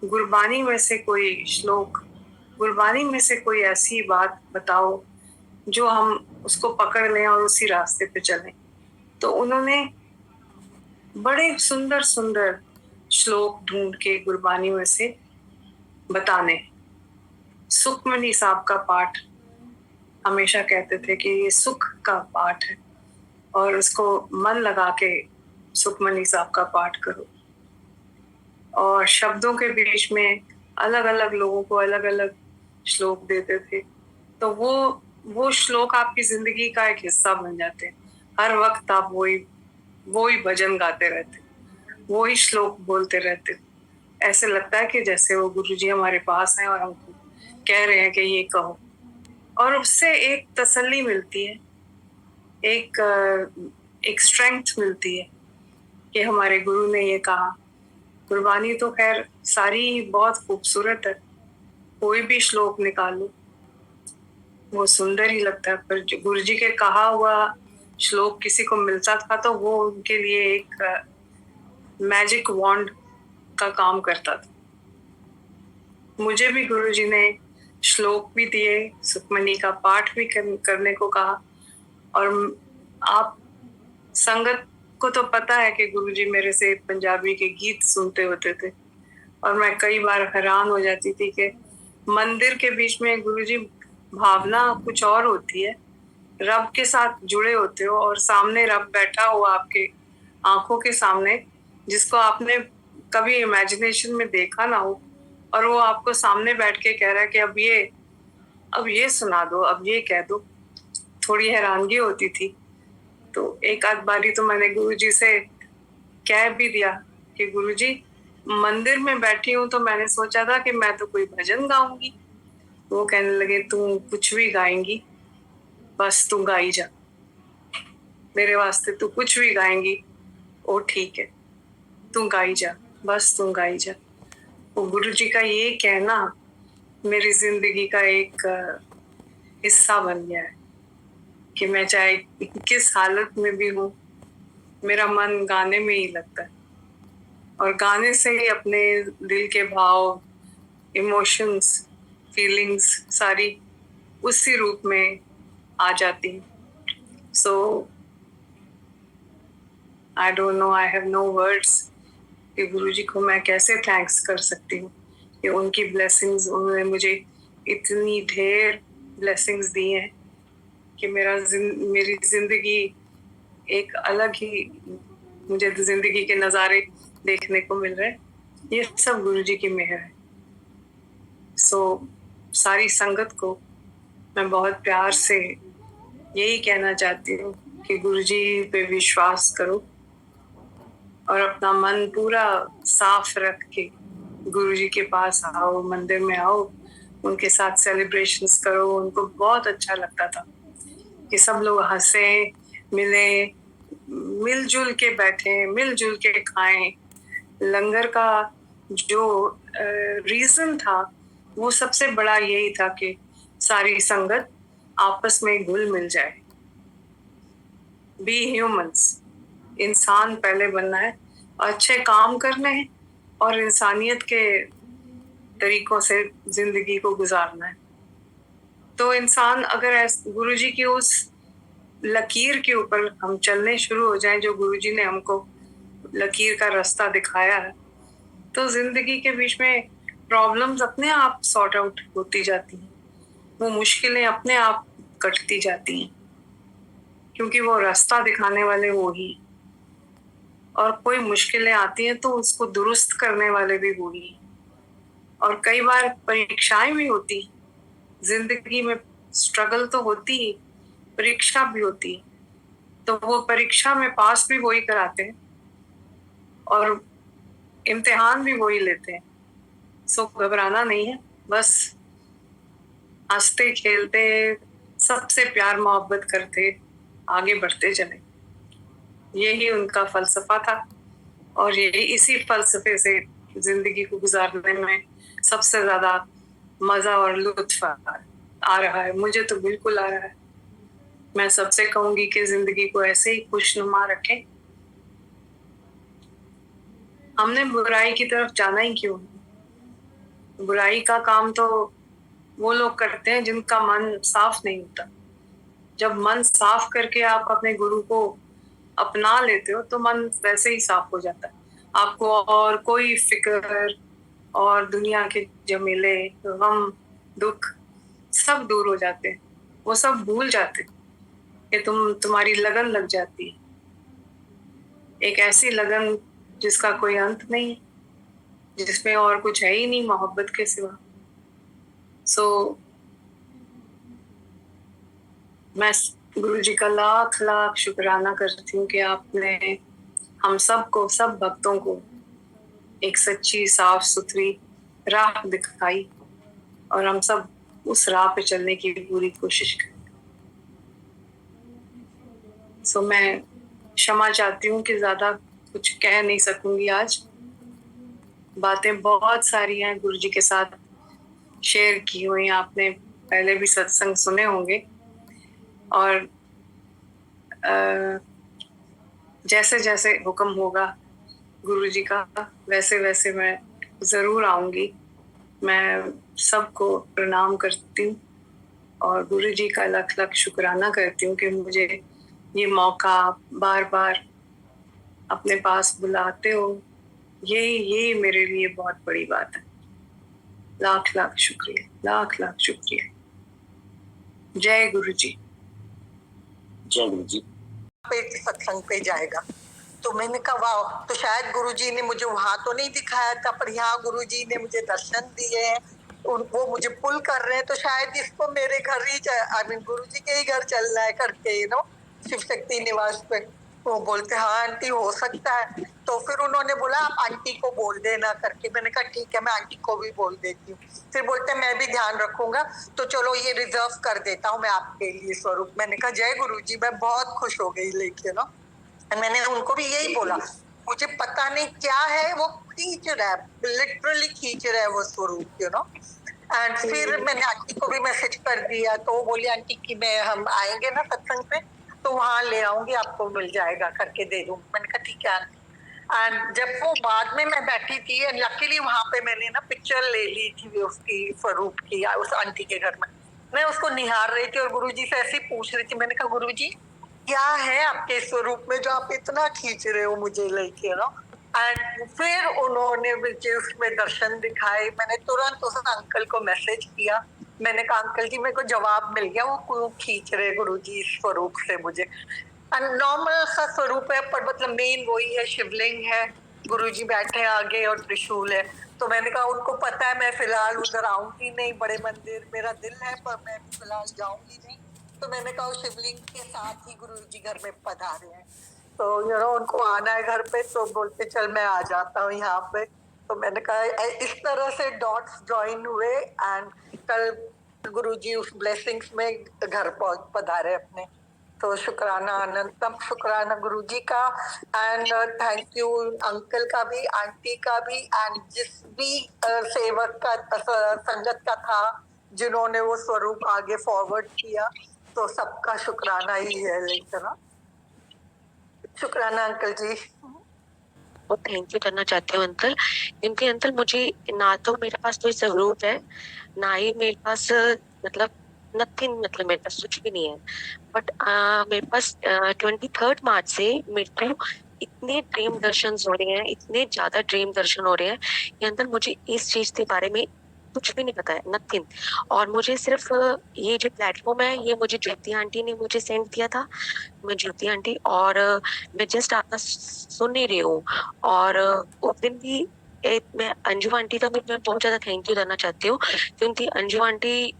गुरबानी में से कोई श्लोक, गुरबानी में से कोई ऐसी बात बताओ जो हम उसको पकड़ लें और उसी रास्ते पे चलें। तो उन्होंने बड़े सुंदर सुंदर श्लोक ढूंढ के गुरबानी में से बताने। सुखमनी साहब का पाठ हमेशा कहते थे कि ये सुख का पाठ है और उसको मन लगा के सुखमनी साहब का पाठ करो। और शब्दों के बीच में अलग अलग लोगों को अलग अलग श्लोक देते थे, तो वो श्लोक आपकी जिंदगी का एक हिस्सा बन जाते हैं। हर वक्त आप वही भजन गाते रहते, वही श्लोक बोलते रहते। ऐसे लगता है कि जैसे वो गुरुजी हमारे पास हैं और हमको कह रहे हैं कि ये कहो, और उससे एक तसल्ली मिलती है, एक स्ट्रेंथ मिलती है कि हमारे गुरु ने ये कहा। गुरबानी तो खैर सारी बहुत खूबसूरत है, कोई भी श्लोक निकालो वो सुंदर ही लगता है, पर गुरुजी के कहा हुआ श्लोक किसी को मिलता था तो वो उनके लिए एक मैजिक वॉन्ड का काम करता था। मुझे भी गुरुजी ने श्लोक भी दिए, सुखमनी का पाठ भी करने को कहा। और आप संगत को तो पता है कि गुरुजी मेरे से पंजाबी के गीत सुनते होते थे और मैं कई बार हैरान हो जाती थी कि मंदिर के बीच में गुरुजी भावना कुछ और होती है, रब के साथ जुड़े होते हो और सामने रब बैठा हुआ आपके आंखों के सामने, जिसको आपने कभी इमेजिनेशन में देखा ना हो, और वो आपको सामने बैठ के कह रहा है कि अब ये सुना दो, अब ये कह दो। थोड़ी हैरानगी होती थी। तो एक आध बारी तो मैंने गुरुजी से कह भी दिया कि गुरुजी मंदिर में बैठी हूँ तो मैंने सोचा था कि मैं तो कोई भजन गाऊंगी। वो कहने लगे तू कुछ भी गाएंगी, बस तू गाई जा, मेरे वास्ते तू कुछ भी गाएंगी वो ठीक है, तू गाई जा, बस तू गाई जा। वो गुरुजी का ये कहना मेरी जिंदगी का एक हिस्सा बन गया है कि मैं चाहे किस हालत में भी हूँ, मेरा मन गाने में ही लगता है और गाने से ही अपने दिल के भाव, इमोशंस, फीलिंग्स सारी उसी रूप में आ जाती हैं। So I don't know, I have no words कि गुरुजी को मैं कैसे थैंक्स कर सकती हूँ कि उनकी ब्लेसिंग्स, उन्होंने मुझे इतनी ढेर ब्लेसिंग्स दी हैं कि मेरी जिंदगी एक अलग ही, मुझे जिंदगी के नज़ारे देखने को मिल रहे हैं। ये सब गुरुजी की मेहर है। सो सारी संगत को मैं बहुत प्यार से यही कहना चाहती हूँ कि गुरुजी पे विश्वास करो और अपना मन पूरा साफ रख के गुरुजी के पास आओ, मंदिर में आओ, उनके साथ सेलिब्रेशंस करो। उनको बहुत अच्छा लगता था कि सब लोग हंसे, मिले, मिलजुल के बैठे, मिलजुल के खाएं। लंगर का जो रीजन था वो सबसे बड़ा यही था कि सारी संगत आपस में घुल मिल जाए। बी ह्यूमंस, इंसान पहले बनना है, अच्छे काम करने हैं और इंसानियत के तरीकों से जिंदगी को गुजारना है। तो इंसान अगर गुरुजी की उस लकीर के ऊपर हम चलने शुरू हो जाएं, जो गुरुजी ने हमको लकीर का रास्ता दिखाया है, तो जिंदगी के बीच में प्रॉब्लम्स अपने आप सॉर्ट आउट होती जाती हैं, वो मुश्किलें अपने आप कटती जाती हैं, क्योंकि वो रास्ता दिखाने वाले वो ही। और कोई मुश्किलें आती हैं तो उसको दुरुस्त करने वाले भी वो ही। और कई बार परीक्षाएं भी होती, जिंदगी में स्ट्रगल तो होती ही, परीक्षा भी होती, तो वो परीक्षा में पास भी वही कराते हैं और इम्तिहान भी वही लेते हैं। सो घबराना नहीं है, बस हंसते खेलते सबसे प्यार मोहब्बत करते आगे बढ़ते चले। यही उनका फलसफा था और यही इसी फलसफे से जिंदगी को गुजारने में सबसे ज्यादा मजा और लुत्फ आ रहा है। मुझे तो बिल्कुल आ रहा है। मैं सबसे कहूंगी कि जिंदगी को ऐसे ही खुशनुमा रखें। हमने बुराई की तरफ जाना ही क्यों? बुराई का काम तो वो लोग करते हैं जिनका मन साफ नहीं होता। जब मन साफ करके आप अपने गुरु को अपना लेते हो तो मन वैसे ही साफ हो जाता है। आपको और कोई फिक्र और दुनिया के झमेले, गम, दुख सब दूर हो जाते हैं। वो सब भूल जाते हैं कि तुम्हारी लगन लग जाती है, एक ऐसी लगन जिसका कोई अंत नहीं, जिसमें और कुछ है ही नहीं मोहब्बत के सिवा। सो मैं गुरुजी का लाख लाख शुक्राना करती हूँ कि आपने हम सबको, सब भक्तों को एक सच्ची साफ सुथरी राह दिखाई और हम सब उस राह पे चलने की पूरी कोशिश करें। सो मैं क्षमा चाहती हूँ कि ज्यादा कुछ कह नहीं सकूंगी आज। बातें बहुत सारी हैं गुरुजी के साथ शेयर की हुई, आपने पहले भी सत्संग सुने होंगे और जैसे जैसे हुक्म होगा गुरुजी का वैसे वैसे मैं जरूर आऊंगी। मैं सबको प्रणाम करती हूँ और गुरुजी का लाख लाख शुक्राना करती हूँ कि मुझे ये मौका बार बार अपने पास बुलाते हो। यही मेरे लिए बहुत बड़ी बात है। लाख लाख शुक्रिया, लाख लाख शुक्रिया। जय गुरुजी। जय गुरुजी। पे सत्संग पे जाएगा तो मैंने कहा वाह, तो शायद गुरुजी ने मुझे वहां तो नहीं दिखाया था, पर यहाँ गुरुजी ने मुझे दर्शन दिए हैं, वो मुझे पुल कर रहे हैं, तो शायद इसको मेरे घर ही, आई मीन गुरुजी के ही घर चलना है करके शिव शक्ति निवास पे। वो बोलते हाँ आंटी हो सकता है। तो फिर उन्होंने बोला आप आंटी को बोल देना करके। मैंने कहा ठीक है, मैं आंटी को भी बोल देती हूँ। फिर बोलते मैं भी ध्यान रखूंगा, तो चलो ये रिजर्व कर देता हूँ मैं आपके लिए स्वरूप। मैंने कहा जय गुरुजी, मैं बहुत खुश हो गई लेके ना। मैंने उनको भी यही बोला, मुझे पता नहीं क्या है, वो खींच रहा है, लिटरली खींच रहा है वो स्वरूप, यू नो। एंड फिर मैंने आंटी को भी मैसेज कर दिया, तो वो बोली आंटी की मैं हम आएंगे ना सत्संग पे तो वहां ले आऊंगी, आपको मिल जाएगा करके दे दूं। मैंने कहा ठीक है। एंड जब वो बाद में मैं बैठी थी, लकीली वहां पे मैंने ना पिक्चर ले ली थी उसकी स्वरूप की, उस आंटी के घर में। मैं उसको निहार रही थी और गुरुजी से ऐसे ही पूछ रही थी। मैंने कहा गुरुजी क्या है आपके स्वरूप में जो आप इतना खींच रहे हो मुझे लेके ना। एंड फिर उन्होंने मुझे उसमें दर्शन दिखाए। मैंने तुरंत उस अंकल को मैसेज किया। मैंने कहा अंकल जी मेरे को जवाब मिल गया, वो क्यों खींच रहे गुरुजी इस स्वरूप से मुझे। नॉर्मल सा स्वरूप है, पर मतलब मेन वही है, शिवलिंग है, गुरुजी बैठे आगे और त्रिशूल है। तो मैंने कहा उनको पता है मैं फिलहाल उधर आऊंगी नहीं, बड़े मंदिर मेरा दिल है पर मैं फिलहाल जाऊंगी नहीं। तो मैंने कहा शिवलिंग के साथ ही गुरुजी घर में पधारे हैं, तो यू नो उनको आना है घर पे, तो बोलते चल मैं आ जाता हूँ यहाँ पे। तो मैंने कहा इस तरह से डॉट्स ज्वाइन हुए। एंड कल गुरुजी उस ब्लेसिंग्स में घर पधारे अपने। तो शुक्राना, अनंतम शुक्राना गुरुजी का। एंड थैंक यू अंकल का भी, आंटी का भी, एंड जिस भी सेवक का संगत का था जिन्होंने वो स्वरूप आगे फॉरवर्ड किया, तो सबका शुक्राना ही है। लेकिन शुक्राना अंकल जी। और थैंक यू करना चाहती हूँ अंकल, क्योंकि अंकल मुझे ना तो मेरे पास कोई स्वरूप है, ना ही मेरे पास मतलब नथिंग, मतलब मेरे पास कुछ भी नहीं है। बट मेरे पास 23 मार्च से मेरे को इतने ड्रीम दर्शन हो रहे हैं, इतने ज्यादा ड्रीम दर्शन हो रहे हैं कि अंकल मुझे इस चीज के बारे में कुछ भी नहीं पता है, नथिंग। और मुझे सिर्फ ये जो प्लेटफॉर्म है ये मुझे ज्योति आंटी ने मुझे सेंड किया था। मैं ज्योति आंटी और मैं जस्ट आपका सुन ही रही हूँ। और उस दिन भी मैं अंजू आंटी का भी मैं बहुत ज्यादा थैंक यू करना चाहती हूँ, क्योंकि अंजू आंटी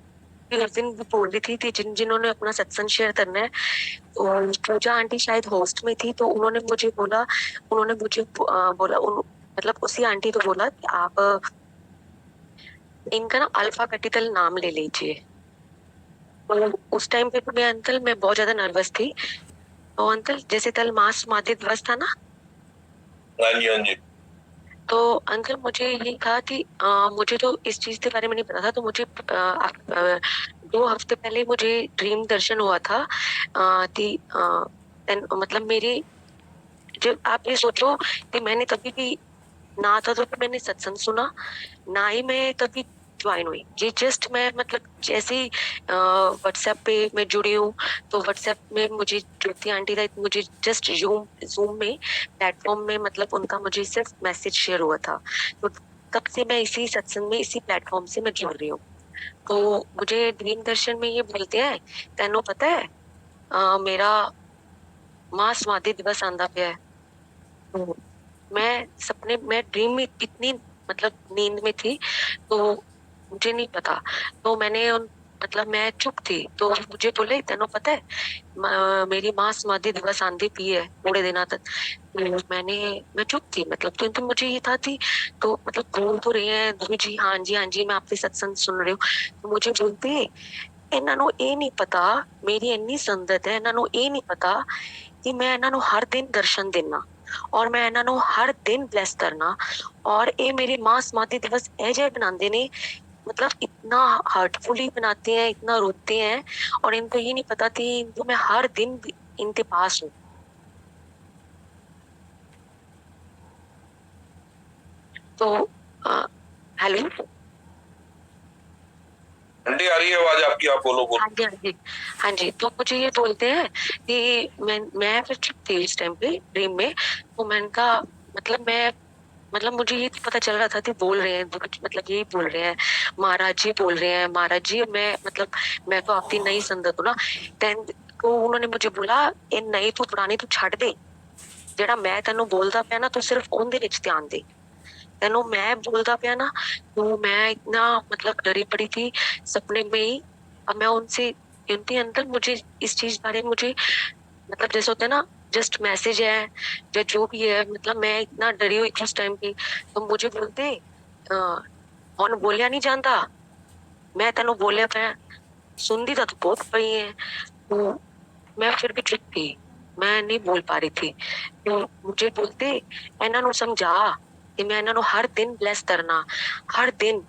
उस दिन बोल रही थी जिन्होंने अपना सत्संग शेयर करना है, तो पूजा आंटी शायद होस्ट में थी, तो उन्होंने मुझे बोला मतलब उसी आंटी को बोला कि आप इनका ना अल्फा कैपिटल नाम ले लीजिए। तो उस टाइम पे तो मैं बहुत ज्यादा नर्वस थी। तो अंकल जैसे कल मास माध्य दिवस था ना, हाँ जी हाँ जी। तो अंकल मुझे ये था कि मुझे तो इस चीज के बारे में नहीं पता था। तो मुझे 2 हफ्ते पहले मुझे ड्रीम दर्शन हुआ था कि मतलब मेरी, जो आप ये सोचो कि मैंने कभी भी ना था तो मैंने सत्संग सुना, ना ही मैं कभी ज्वाइन हुई। ये जस्ट मैं मतलब जैसे ही व्हाट्सएप पे मैं जुड़ी हूँ, तो व्हाट्सएप में मुझे ज्योति आंटी का मुझे जस्ट जूम में प्लेटफॉर्म में मतलब उनका मुझे सिर्फ मैसेज शेयर हुआ था। तो तब से मैं इसी सत्संग में, इसी प्लेटफॉर्म से मैं जुड़ रही हूँ। तो मुझे ड्रीम दर्शन में ये बोलते हैं, तेनों पता है मेरा मां समाधि दिवस आंदा पे है। तो मैं ड्रीम में इतनी मतलब नींद में थी, तो मुझे नहीं पता। तो मतलब मैं चुप थी, तो मुझे बोले तेनों पता है मेरी मां समाधि दिवस आंदी पी है थोड़े दिनों तक। तो मैं चुप थी, मतलब क्योंकि मुझे ये था थी, तो मतलब बोल तो रहे हैं गुरु जी हाँ जी मैं आपकी सत्संग सुन रही हूँ। तो मुझे बोलते ਇਹਨਾਂ ਨੂੰ ਇਹ ਨਹੀਂ ਪਤਾ ਮੇਰੀ ਇੰਨੀ ਸੰਗਤ ਹੈ, ਇਹਨਾਂ ਨੂੰ ਇਹ ਨਹੀਂ ਪਤਾ कि मैं ਇਹਨਾਂ ਨੂੰ हर दिन दर्शन देना और मैं ਇਹਨਾਂ ਨੂੰ हर दिन ब्लेस करना। और ये मेरी मां समाधि दिवस ऐसे बनाते ने, मतलब इतना हार्टफुली बनाते हैं, इतना रोते हैं, और इनको ये नहीं पता थी तो मैं हर दिन इनके पास हूँ। तो हेलो आंटी आ रही है आवाज आपकी, आप बोलो बोलो। हाँ जी। तो मुझे ये बोलते हैं कि मैं फिर चुप थी इस टाइम पे ड्रीम में। तो मैंने कहा मतलब मुझे ये पता चल रहा था कि बोल रहे हैं, मतलब यही बोल रहे हैं, महाराज जी बोल रहे हैं, महाराज जी मैं तो आपकी नई संगत हूँ ना। तो उन्होंने मुझे बोला ये नई तू पुरानी तू छੱਡ दे, ਜਿਹੜਾ मैं तेनों बोलता ਪਿਆ ना, तू सिर्फ ਉਹਦੇ ਵਿੱਚ ध्यान दे। तेनों मैं बोलता पिया ना, तो मैं इतना मतलब डरी पड़ी थी सपने में ही। अब मैं उनसे क्योंकि अंदर मुझे इस चीज बारे मुझे मतलब जैसे होता है ना, जस्ट मैसेज है या जो भी है, मतलब मैं इतना डरी हुई थी उस टाइम पे। तो मुझे बोलते ਹੁਣ बोलिया नहीं जानता, मैं तेन बोलिया मैं सुनती तो बहुत पई है। तो मैं फिर भी चुप थी, मैं नहीं बोल पा रही थी। तो मुझे बोलते इन्हां नूं समझा कि मैं इन्हां नूं हर दिन ब्लेस करना, हर दिन।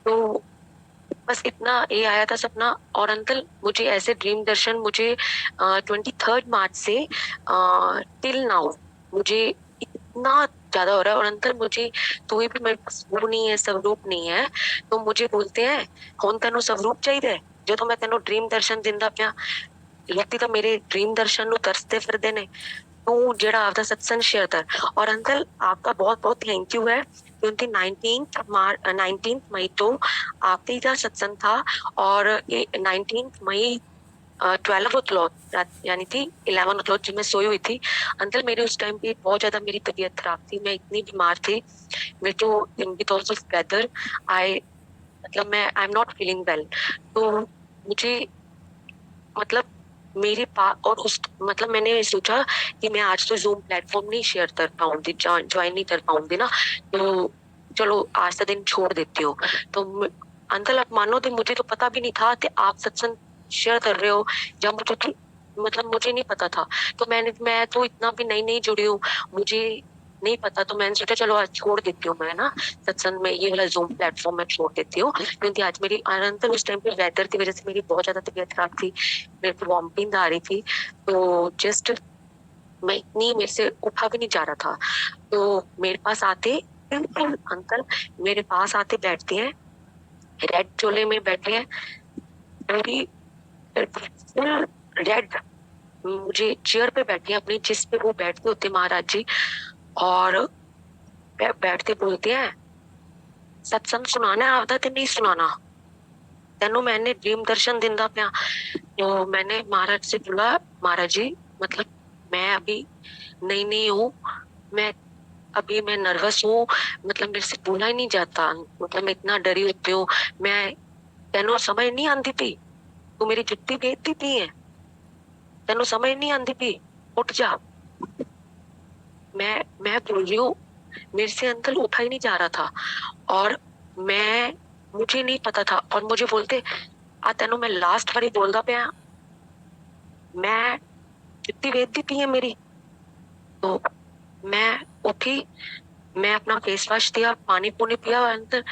तो बस इतना ये आया था सपना। और अंकल मुझे ऐसे ड्रीम दर्शन मुझे 23 मार्च से टिल नाउ मुझे इतना ज्यादा हो रहा है। और अंकल मुझे तो भी मेरे पास वो नहीं है, स्वरूप नहीं है। तो मुझे बोलते हैं हुण तेनों स्वरूप चाहिए, जो मैं तेनों ड्रीम दर्शन दिंदा पिया। लोग तो मेरे ड्रीम दर्शन नूं तरसते फिरदे ने, तू जेड़ा आपदा सत्संग शेयर कर। और अंकल आपका बहुत बहुत थैंक यू है, क्योंकि 19 मई तो आप ही का सत्संग था। और ये 19 मई 12 ओ क्लॉक यानी थी 11 ओ क्लॉक जब मैं सोई हुई थी। अंकल मेरे उस टाइम पे बहुत ज्यादा मेरी तबीयत खराब थी, मैं इतनी बीमार थी। मैं तो बिकॉज ऑफ वेदर मतलब मैं I am not feeling well. तो मुझे मतलब मेरे पास और उस मतलब मैंने सोचा कि मैं आज तो जूम प्लेटफॉर्म नहीं शेयर कर पाऊंगी, ज्वाइन नहीं कर पाऊंगी ना, तो चलो आज का दिन छोड़ देती हूँ। तो अंकल आप मानो तो मुझे तो पता भी नहीं था कि आप सत्संग शेयर कर रहे हो, जब मुझे तो मतलब मुझे नहीं पता था। तो मैं तो इतना भी नई जुड़ी हूँ, मुझे नहीं पता। तो मैंने सोचा चलो आज छोड़ देती हूँ, मैं ना सत्संग में ये वाला जूम प्लेटफॉर्म में छोड़ देती हूँ। क्योंकि आज मेरी अंकल उस टाइम पे वेदर की वजह से मेरी बहुत ज्यादा तबीयत खराब थी, मेरे को वॉमिटिंग आ रही थी। तो जस्ट मैं इतनी मेरे से उठा भी नहीं जा रहा था। तो मेरे पास आते अंकल मेरे पास आते बैठते हैं, रेड चोले में बैठे हैं, पूरी रेड मुझे चेयर पे बैठे हैं अपनी, जिस पे वो बैठते होते महाराज जी। और बैठते बोलते हैं सत्संग सुनाना है आपदा ते नहीं सुनाना, तेनों मैंने ड्रीम दर्शन दिंदा पिया। तो मैंने महाराज से बोला महाराज जी मतलब मैं अभी नहीं हूँ, मैं नर्वस हूँ, मतलब मेरे से बोला ही नहीं जाता, मतलब मैं इतना डरी होती हूँ। मैं तेनों समझ नहीं आती थी, तू मेरी जुत्ती बेचती थी है, तेनों समझ नहीं आती थी, उठ जा। मैं बोल रही हूँ, मेरे से अंकल उठा ही नहीं जा रहा था। और मुझे नहीं पता था। और मुझे बोलते आ तेनों मैं लास्ट बारी बोलदा पिया, मैं जुत्ती बेचती थी है मेरी। तो मैं उठी, मैं अपना फेस वॉश दिया, पानी पूनी पिया अंदर,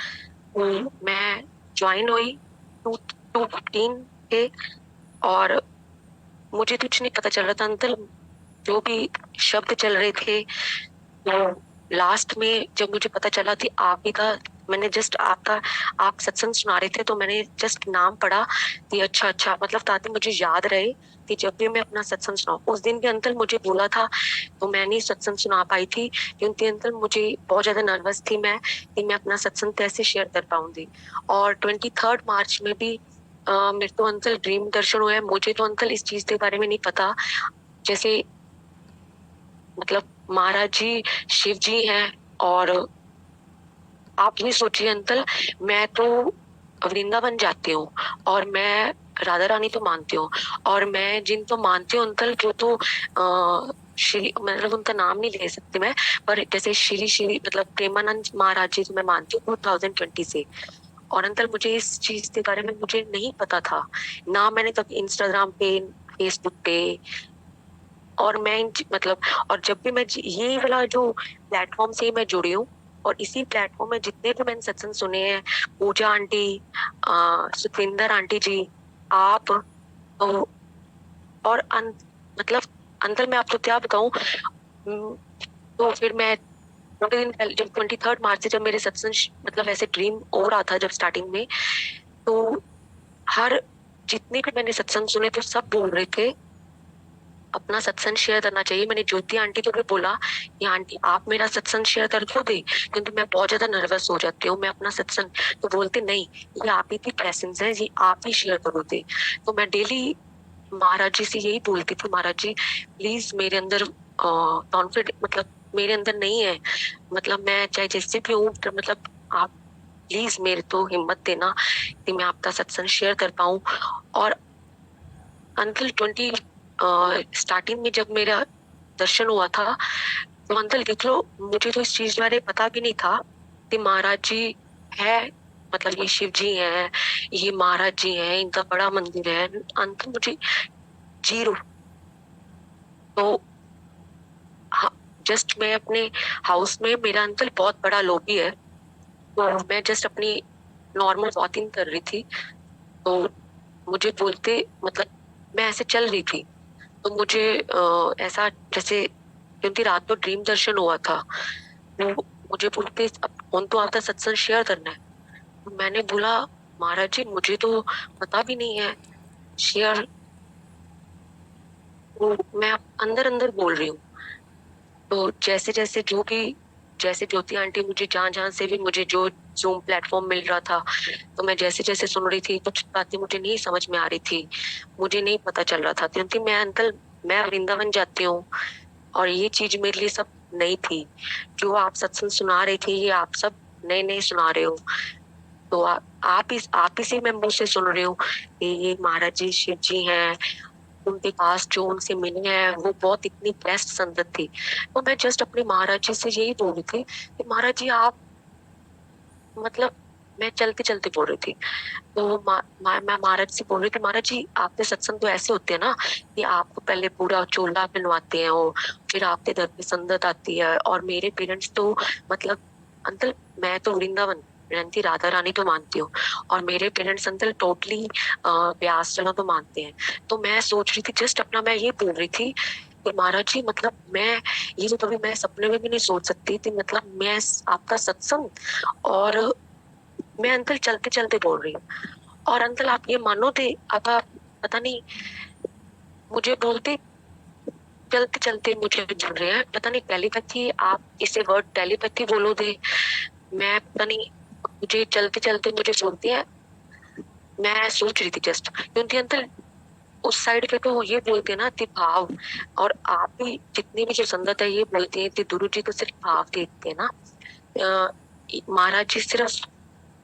मैं ज्वाइन हुई 2:15 थे। और मुझे कुछ नहीं पता चल रहा था अंदर, जो भी शब्द चल रहे थे। तो लास्ट में जब मुझे पता चला कि आप ही का, मैंने जस्ट आप सत्संग सुना रहे थे, तो मैंने जस्ट नाम पढ़ा कि अच्छा मतलब ताकि मुझे याद रहे कि जब भी मैं अपना सत्संग सुनाऊं। उस दिन भी अंकल मुझे बोला था, तो मैं नहीं सत्संग सुना पाई थी, क्योंकि अंकल मुझे बहुत ज्यादा नर्वस थी मैं कि मैं अपना सत्संग कैसे शेयर कर पाऊंगी। और 23 मार्च में भी मेरे तो अंकल ड्रीम दर्शन हुए। मुझे तो अंकल इस चीज के बारे में नहीं पता, जैसे मतलब महाराज जी शिव जी हैं। और आप ये सोचिए अंकल, मैं तो वृंदावन जाती हूँ और मैं राधा रानी तो मानती हूँ, और मैं जिन तो मानती हूँ अंकल वो तो श्री मतलब उनका नाम नहीं ले सकती मैं, पर जैसे श्री मतलब प्रेमानंद महाराज जी तो मैं मानती हूँ 2020 से। और अंकल मुझे इस चीज के बारे में मुझे नहीं पता था ना, मैंने कभी इंस्टाग्राम पे फेसबुक पे और मैं मतलब, और जब भी मैं ये वाला जो प्लेटफॉर्म से मैं जुड़ी हूँ, और इसी प्लेटफॉर्म में जितने भी मैंने सत्संग सुने हैं, पूजा आंटी, सुखविंदर आंटी जी, आप तो, और मतलब अंदर मैं आपको क्या बताऊं। तो फिर मैं थोड़े दिन पहले जब 23 मार्च से जब मेरे सत्संग मतलब ऐसे ड्रीम हो रहा था जब स्टार्टिंग में, तो हर जितने भी मैंने सत्संग सुने तो सब बोल रहे थे अपना सत्संग शेयर करना चाहिए। मैंने ज्योति आंटी को भी बोला कि आंटी आप मेरा सत्संग शेयर कर दोगे, क्योंकि मैं बहुत ज्यादा नर्वस हो जाती हूँ मैं अपना सत्संग। तो बोलते नहीं, ये आप ही की ब्लेसिंग्स है, ये आप ही शेयर करोगे। तो मैं डेली महाराज जी से यही बोलती थी, महाराज जी प्लीज मेरे अंदर कॉन्फिडेंस मतलब मेरे अंदर नहीं है, मतलब मैं चाहे जैसे भी हूँ, मतलब आप प्लीज मेरे तो हिम्मत देना कि मैं आपका सत्संग शेयर कर पाऊँ। और अंटिल 20 स्टार्टिंग में जब मेरा दर्शन हुआ था। तो अंकल देख लो, मुझे तो इस चीज बारे पता भी नहीं था कि महाराज जी है, मतलब ये शिव जी हैं, ये महाराज जी हैं, इनका बड़ा मंदिर है। अंकल मुझे जीरो। तो जस्ट मैं अपने हाउस में, मेरा अंकल बहुत बड़ा लॉबी है, तो मैं जस्ट अपनी नॉर्मल वॉकिंग कर रही थी, तो मुझे बोलते, मतलब मैं ऐसे चल रही थी, तो मुझे ऐसा जैसे, क्योंकि रात को ड्रीम दर्शन हुआ था, वो मुझे बोलते अब कौन तो आता सत्संग शेयर करना है। तो मैंने बोला महाराज जी मुझे तो पता भी नहीं है शेयर। तो मैं अंदर अंदर बोल रही हूँ। तो जैसे जैसे जो भी, जैसे ज्योति आंटी मुझे जहां जहां से भी मुझे जो जूम प्लेटफॉर्म मिल रहा था, तो मैं जैसे जैसे सुन रही थी, कुछ बातें मुझे नहीं समझ में आ रही थी, मुझे नहीं पता चल रहा था, क्योंकि मैं अंकल, मैं वृंदावन जाती हूँ और ये चीज मेरे लिए सब नई थी। जो आप सत्संग सुना रहे थे, ये आप सब नए नए सुना रहे हो। तो आप ही से मैं मुंह से सुन रही हूँ कि ये महाराज जी शिव जी हैं, उनके पास जो उनसे मिले हैं वो बहुत इतनी बेस्ट संगत थी। तो मैं जस्ट अपने महाराज जी से यही बोल रही थी कि महाराज जी आप, मतलब मैं चलते चलते बोल रही थी, तो मैं महाराज से बोल रही थी, महाराज जी आपके सत्संग तो ऐसे होते हैं ना कि आपको पहले पूरा चोला बनवाते हैं वो, फिर आपके घर पे संगत आती है, और मेरे पेरेंट्स तो, मतलब अंकल मैं तो वृंदावन रहती राधा रानी तो मानती हूँ, और मेरे पेरेंट्स अंकल टोटली व्यास चलो तो मानते हैं। तो मैं सोच रही थी, जस्ट अपना मैं ये बोल रही थी कि महाराज जी मतलब मैं ये तो कभी मैं सपने में भी नहीं सोच सकती थी, मतलब मैं आपका सत्संग, और मैं अंकल चलते चलते बोल रही हूँ। और अंकल आप ये मानोगे, अब आप पता नहीं, मुझे बोलते चलते चलते मुझे बोल रहे हैं, पता नहीं टेलीपैथी, आप इसे वर्ड टेलीपैथी बोलोगे, मैं पता नहीं, मुझे चलते चलते मुझे बोलते हैं। मैं सोच रही थी जस्ट, क्योंकि अंकल उस साइड पे तो ये बोलते हैं ना कि भाव, और आप भी जितनी भी जो संगत है ये बोलते हैं कि गुरु जी तो सिर्फ भाव देखते हैं ना, महाराज जी सिर्फ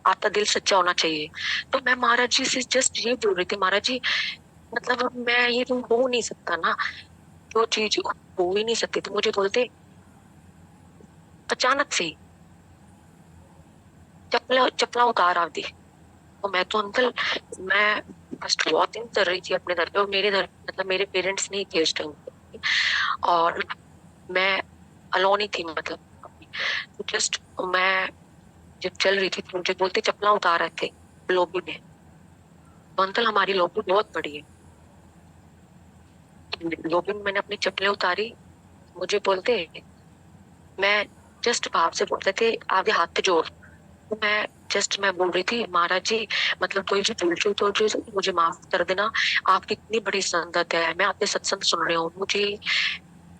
आपका दिल सच्चा होना चाहिए। तो मैं महाराज जी से जस्ट ये बोल रही थी, महाराज जी मतलब अब मैं ये तो हो नहीं सकता ना, जो चीज हो ही नहीं सकती। तो मुझे बोलते अचानक से चपला चपला उतार आ दी। तो मैं तो अंकल, मैं फर्स्ट वॉकिंग कर रही थी अपने घर पे, और मेरे घर मतलब मेरे पेरेंट्स नहीं थे उस टाइम पे, और मैं अलोन ही थी, मतलब तो जस्ट मैं जब चल रही थी तो मुझे बोलते चपला उतार रहे थे लॉबी में। तो अंकल हमारी लॉबी बहुत बड़ी है, लॉबी में मैंने अपनी चप्पलें उतारी, मुझे बोलते, मैं जस्ट भाव से बोलते थे आगे हाथ पे जोड़। तो मैं बोल रही थी महाराज जी मतलब कोई भी भूल चूक हो जो मुझे माफ कर देना, आपकी इतनी बड़ी संगत है, मैं आपके सत्संग सुन रही हूँ, मुझे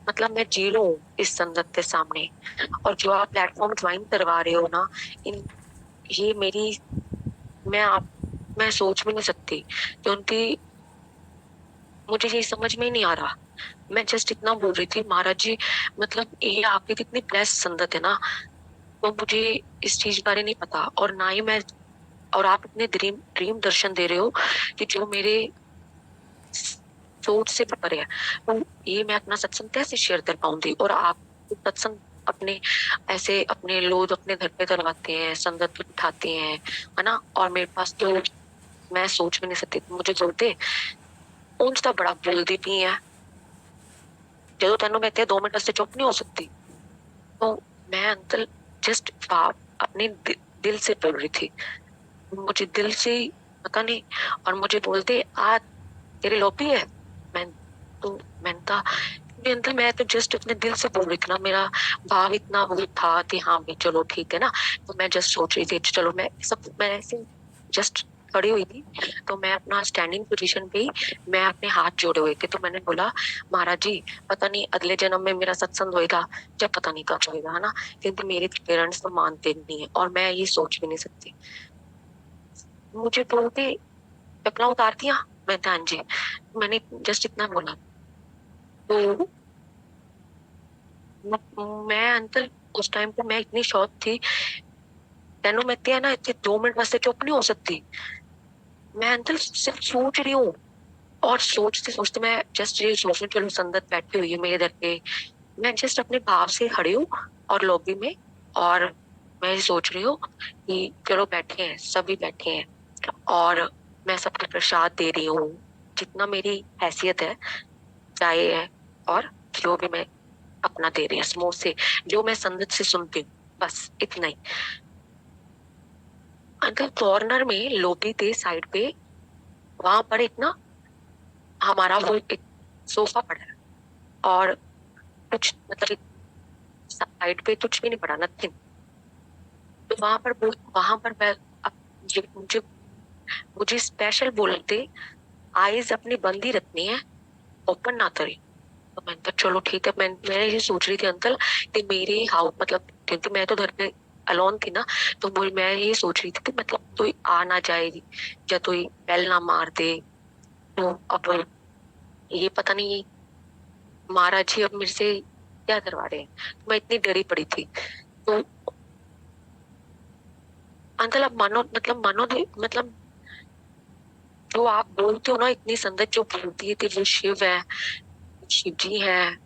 मतलब मैं जीरो हूँ इस संगत के सामने, और जो आप प्लेटफॉर्म ज्वाइन करवा रहे हो ना, इन ये मेरी, मैं सोच भी नहीं सकती, क्योंकि मुझे ये समझ में ही नहीं आ रहा। मैं जस्ट इतना बोल रही थी महाराज जी मतलब ये आपकी कितनी ब्लेस्ड संगत है ना, तो मुझे इस चीज बारे नहीं पता, और ना ही मैं, और आप इतने ड्रीम ड्रीम दर्शन दे रहे हो कि जो मेरे सोच से परे है, तो ये मैं अपना सत्संग कैसे शेयर कर पाऊंगी। और आप सत्संग अपने ऐसे अपने लोग अपने घर पे करवाते हैं, संगत उठाते हैं, है ना, और मेरे पास तो मैं सोच भी नहीं सकती। मुझे बोलते ਉਂਝ ਤਾਂ बड़ा बोलती पी है, ਜਦੋਂ ਤੈਨੂੰ ਮੈਂ 2 ਮਿੰਟ वास्ते चुप नहीं हो सकती। तो मैं अंकल जस्ट अपने दिल से बोल रही थी, मुझे दिल से पता नहीं, और मुझे बोलते आज तेरी लॉबी है, मैं तो मैंने कहा अंकल मैं तो जस्ट अपने दिल से बोल रही थी ना, मेरा भाव इतना वो था कि हाँ भाई चलो ठीक है ना। तो मैं जस्ट सोच रही थी चलो मैं ऐसे जस्ट खड़ी हुई थी, तो मैं अपना स्टैंडिंग पोजीशन पे ही मैं अपने हाथ जोड़े हुए थे। तो मैंने बोला महाराज जी पता नहीं अगले जन्म में मेरा सत्संग होएगा या पता नहीं कब होएगा, है ना, क्योंकि मेरे पेरेंट्स तो मानते नहीं है और मैं ये सोच भी नहीं सकती। मुझे बोलते चपला उतार दिया, मैं हाँ जी, मैंने जस्ट इतना बोला। तो मैं अंकल उस टाइम पे मैं इतनी शॉक थी, तेनों मैं है ना इतने 2 मिनट वास्ते चुप नहीं हो सकती, मैं अंकल सिर्फ सोच रही हूँ और सोचते सोचते मैं जस्ट ये सोच रही, चलो संगत बैठी हुई है मेरे दर पे, मैं जस्ट अपने भाव से खड़ी हूँ और लॉबी में, और मैं ये सोच रही हूँ कि चलो बैठे हैं, सभी बैठे हैं, और मैं सबको प्रसाद दे रही हूँ जितना मेरी हैसियत है, चाय है और जो भी मैं अपना दे रही हूँ, समोसे जो मैं संगत से सुनती हूँ, बस इतना ही। अंकल कॉर्नर में लॉबी थे साइड पे, वहां पर इतना हमारा वो एक सोफा पड़ा है और कुछ मतलब साइड पे कुछ भी नहीं पड़ा, नथिंग। तो वहां पर मैं मुझे मुझे स्पेशल बोलते आईज अपनी बंद ही रखनी है, ओपन ना करें। तो मैंने कहा चलो ठीक है, मैं ये सोच रही थी अंकल कि मेरे हाउ मतलब, क्योंकि मैं तो घर पे अलोन थी ना, तो मैं ये सोच रही थी कि मतलब कोई आ ना जाए या कोई बेल ना मार दे, तो अब ये पता नहीं महाराज जी अब मेरे से क्या करवा रहे हैं। तो मैं इतनी डरी पड़ी थी। तो अंकल अब मानो मतलब जो आप बोलते हो ना, इतनी संगत जो बोलती है कि वो शिव है, शिव जी है,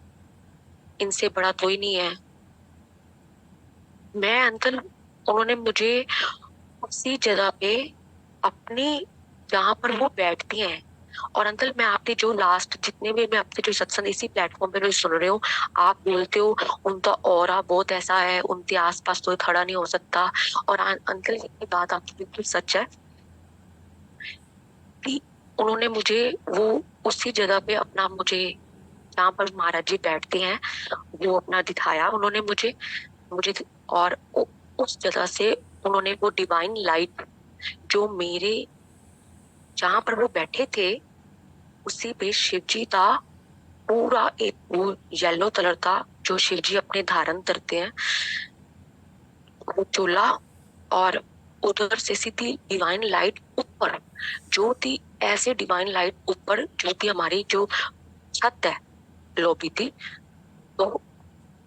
इनसे बड़ा कोई नहीं है। मैं अंकल उन्होंने मुझे उसी जगह पे अपनी, जहां पर वो बैठती हैं, और अंकल मैं आपके जो लास्ट जितने भी मैं आपके जो सत्संग इसी प्लेटफॉर्म पे जो सुन रही हूँ, आप बोलते हो उनका ऑरा बहुत ऐसा है, उनके आसपास कोई खड़ा नहीं हो सकता। और अंकल ये बात आपकी बिल्कुल सच है कि उन्होंने मुझे वो उसी जगह पे अपना, मुझे जहाँ पर महाराज जी बैठते हैं वो अपना दिखाया उन्होंने मुझे मुझे और उस जगह से उन्होंने वो डिवाइन लाइट जो मेरे जहां पर वो बैठे थे उसी पे शिव जी का पूरा एक वो येलो कलर का जो शिव जी अपने धारण करते हैं वो चोला, और उधर से सीधी डिवाइन लाइट ऊपर जो थी, ऐसे डिवाइन लाइट ऊपर जो थी हमारी जो छत है लॉबी थी। तो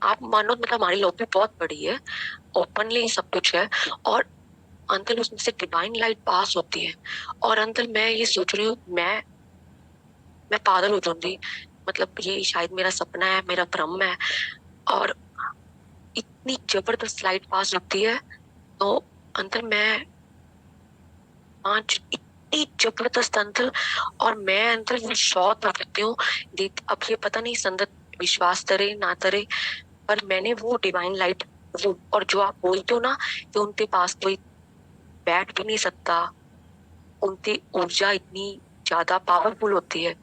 आप मानो मतलब हमारी लॉबी बहुत बड़ी है, ओपनली सब कुछ है, और अंकल उसमें से डिवाइन लाइट पास होती है। और अंकल मैं ये सोच रही हूँ मैं पागल हो जाऊंगी, मतलब ये शायद मेरा सपना है, मेरा भ्रम है। और इतनी जबरदस्त लाइट पास होती है, तो अंकल मैं आज इतनी जबरदस्त अंकल, और मैं अंकल मैं शॉक हो जाती हूँ। देख अब ये पता नहीं संगत विश्वास करे ना करे, पर मैंने वो डिवाइन लाइट वो, और जो आप बोलते हो ना कि उनके पास कोई बैठ भी नहीं सकता, उनकी ऊर्जा इतनी ज्यादा पावरफुल होती है।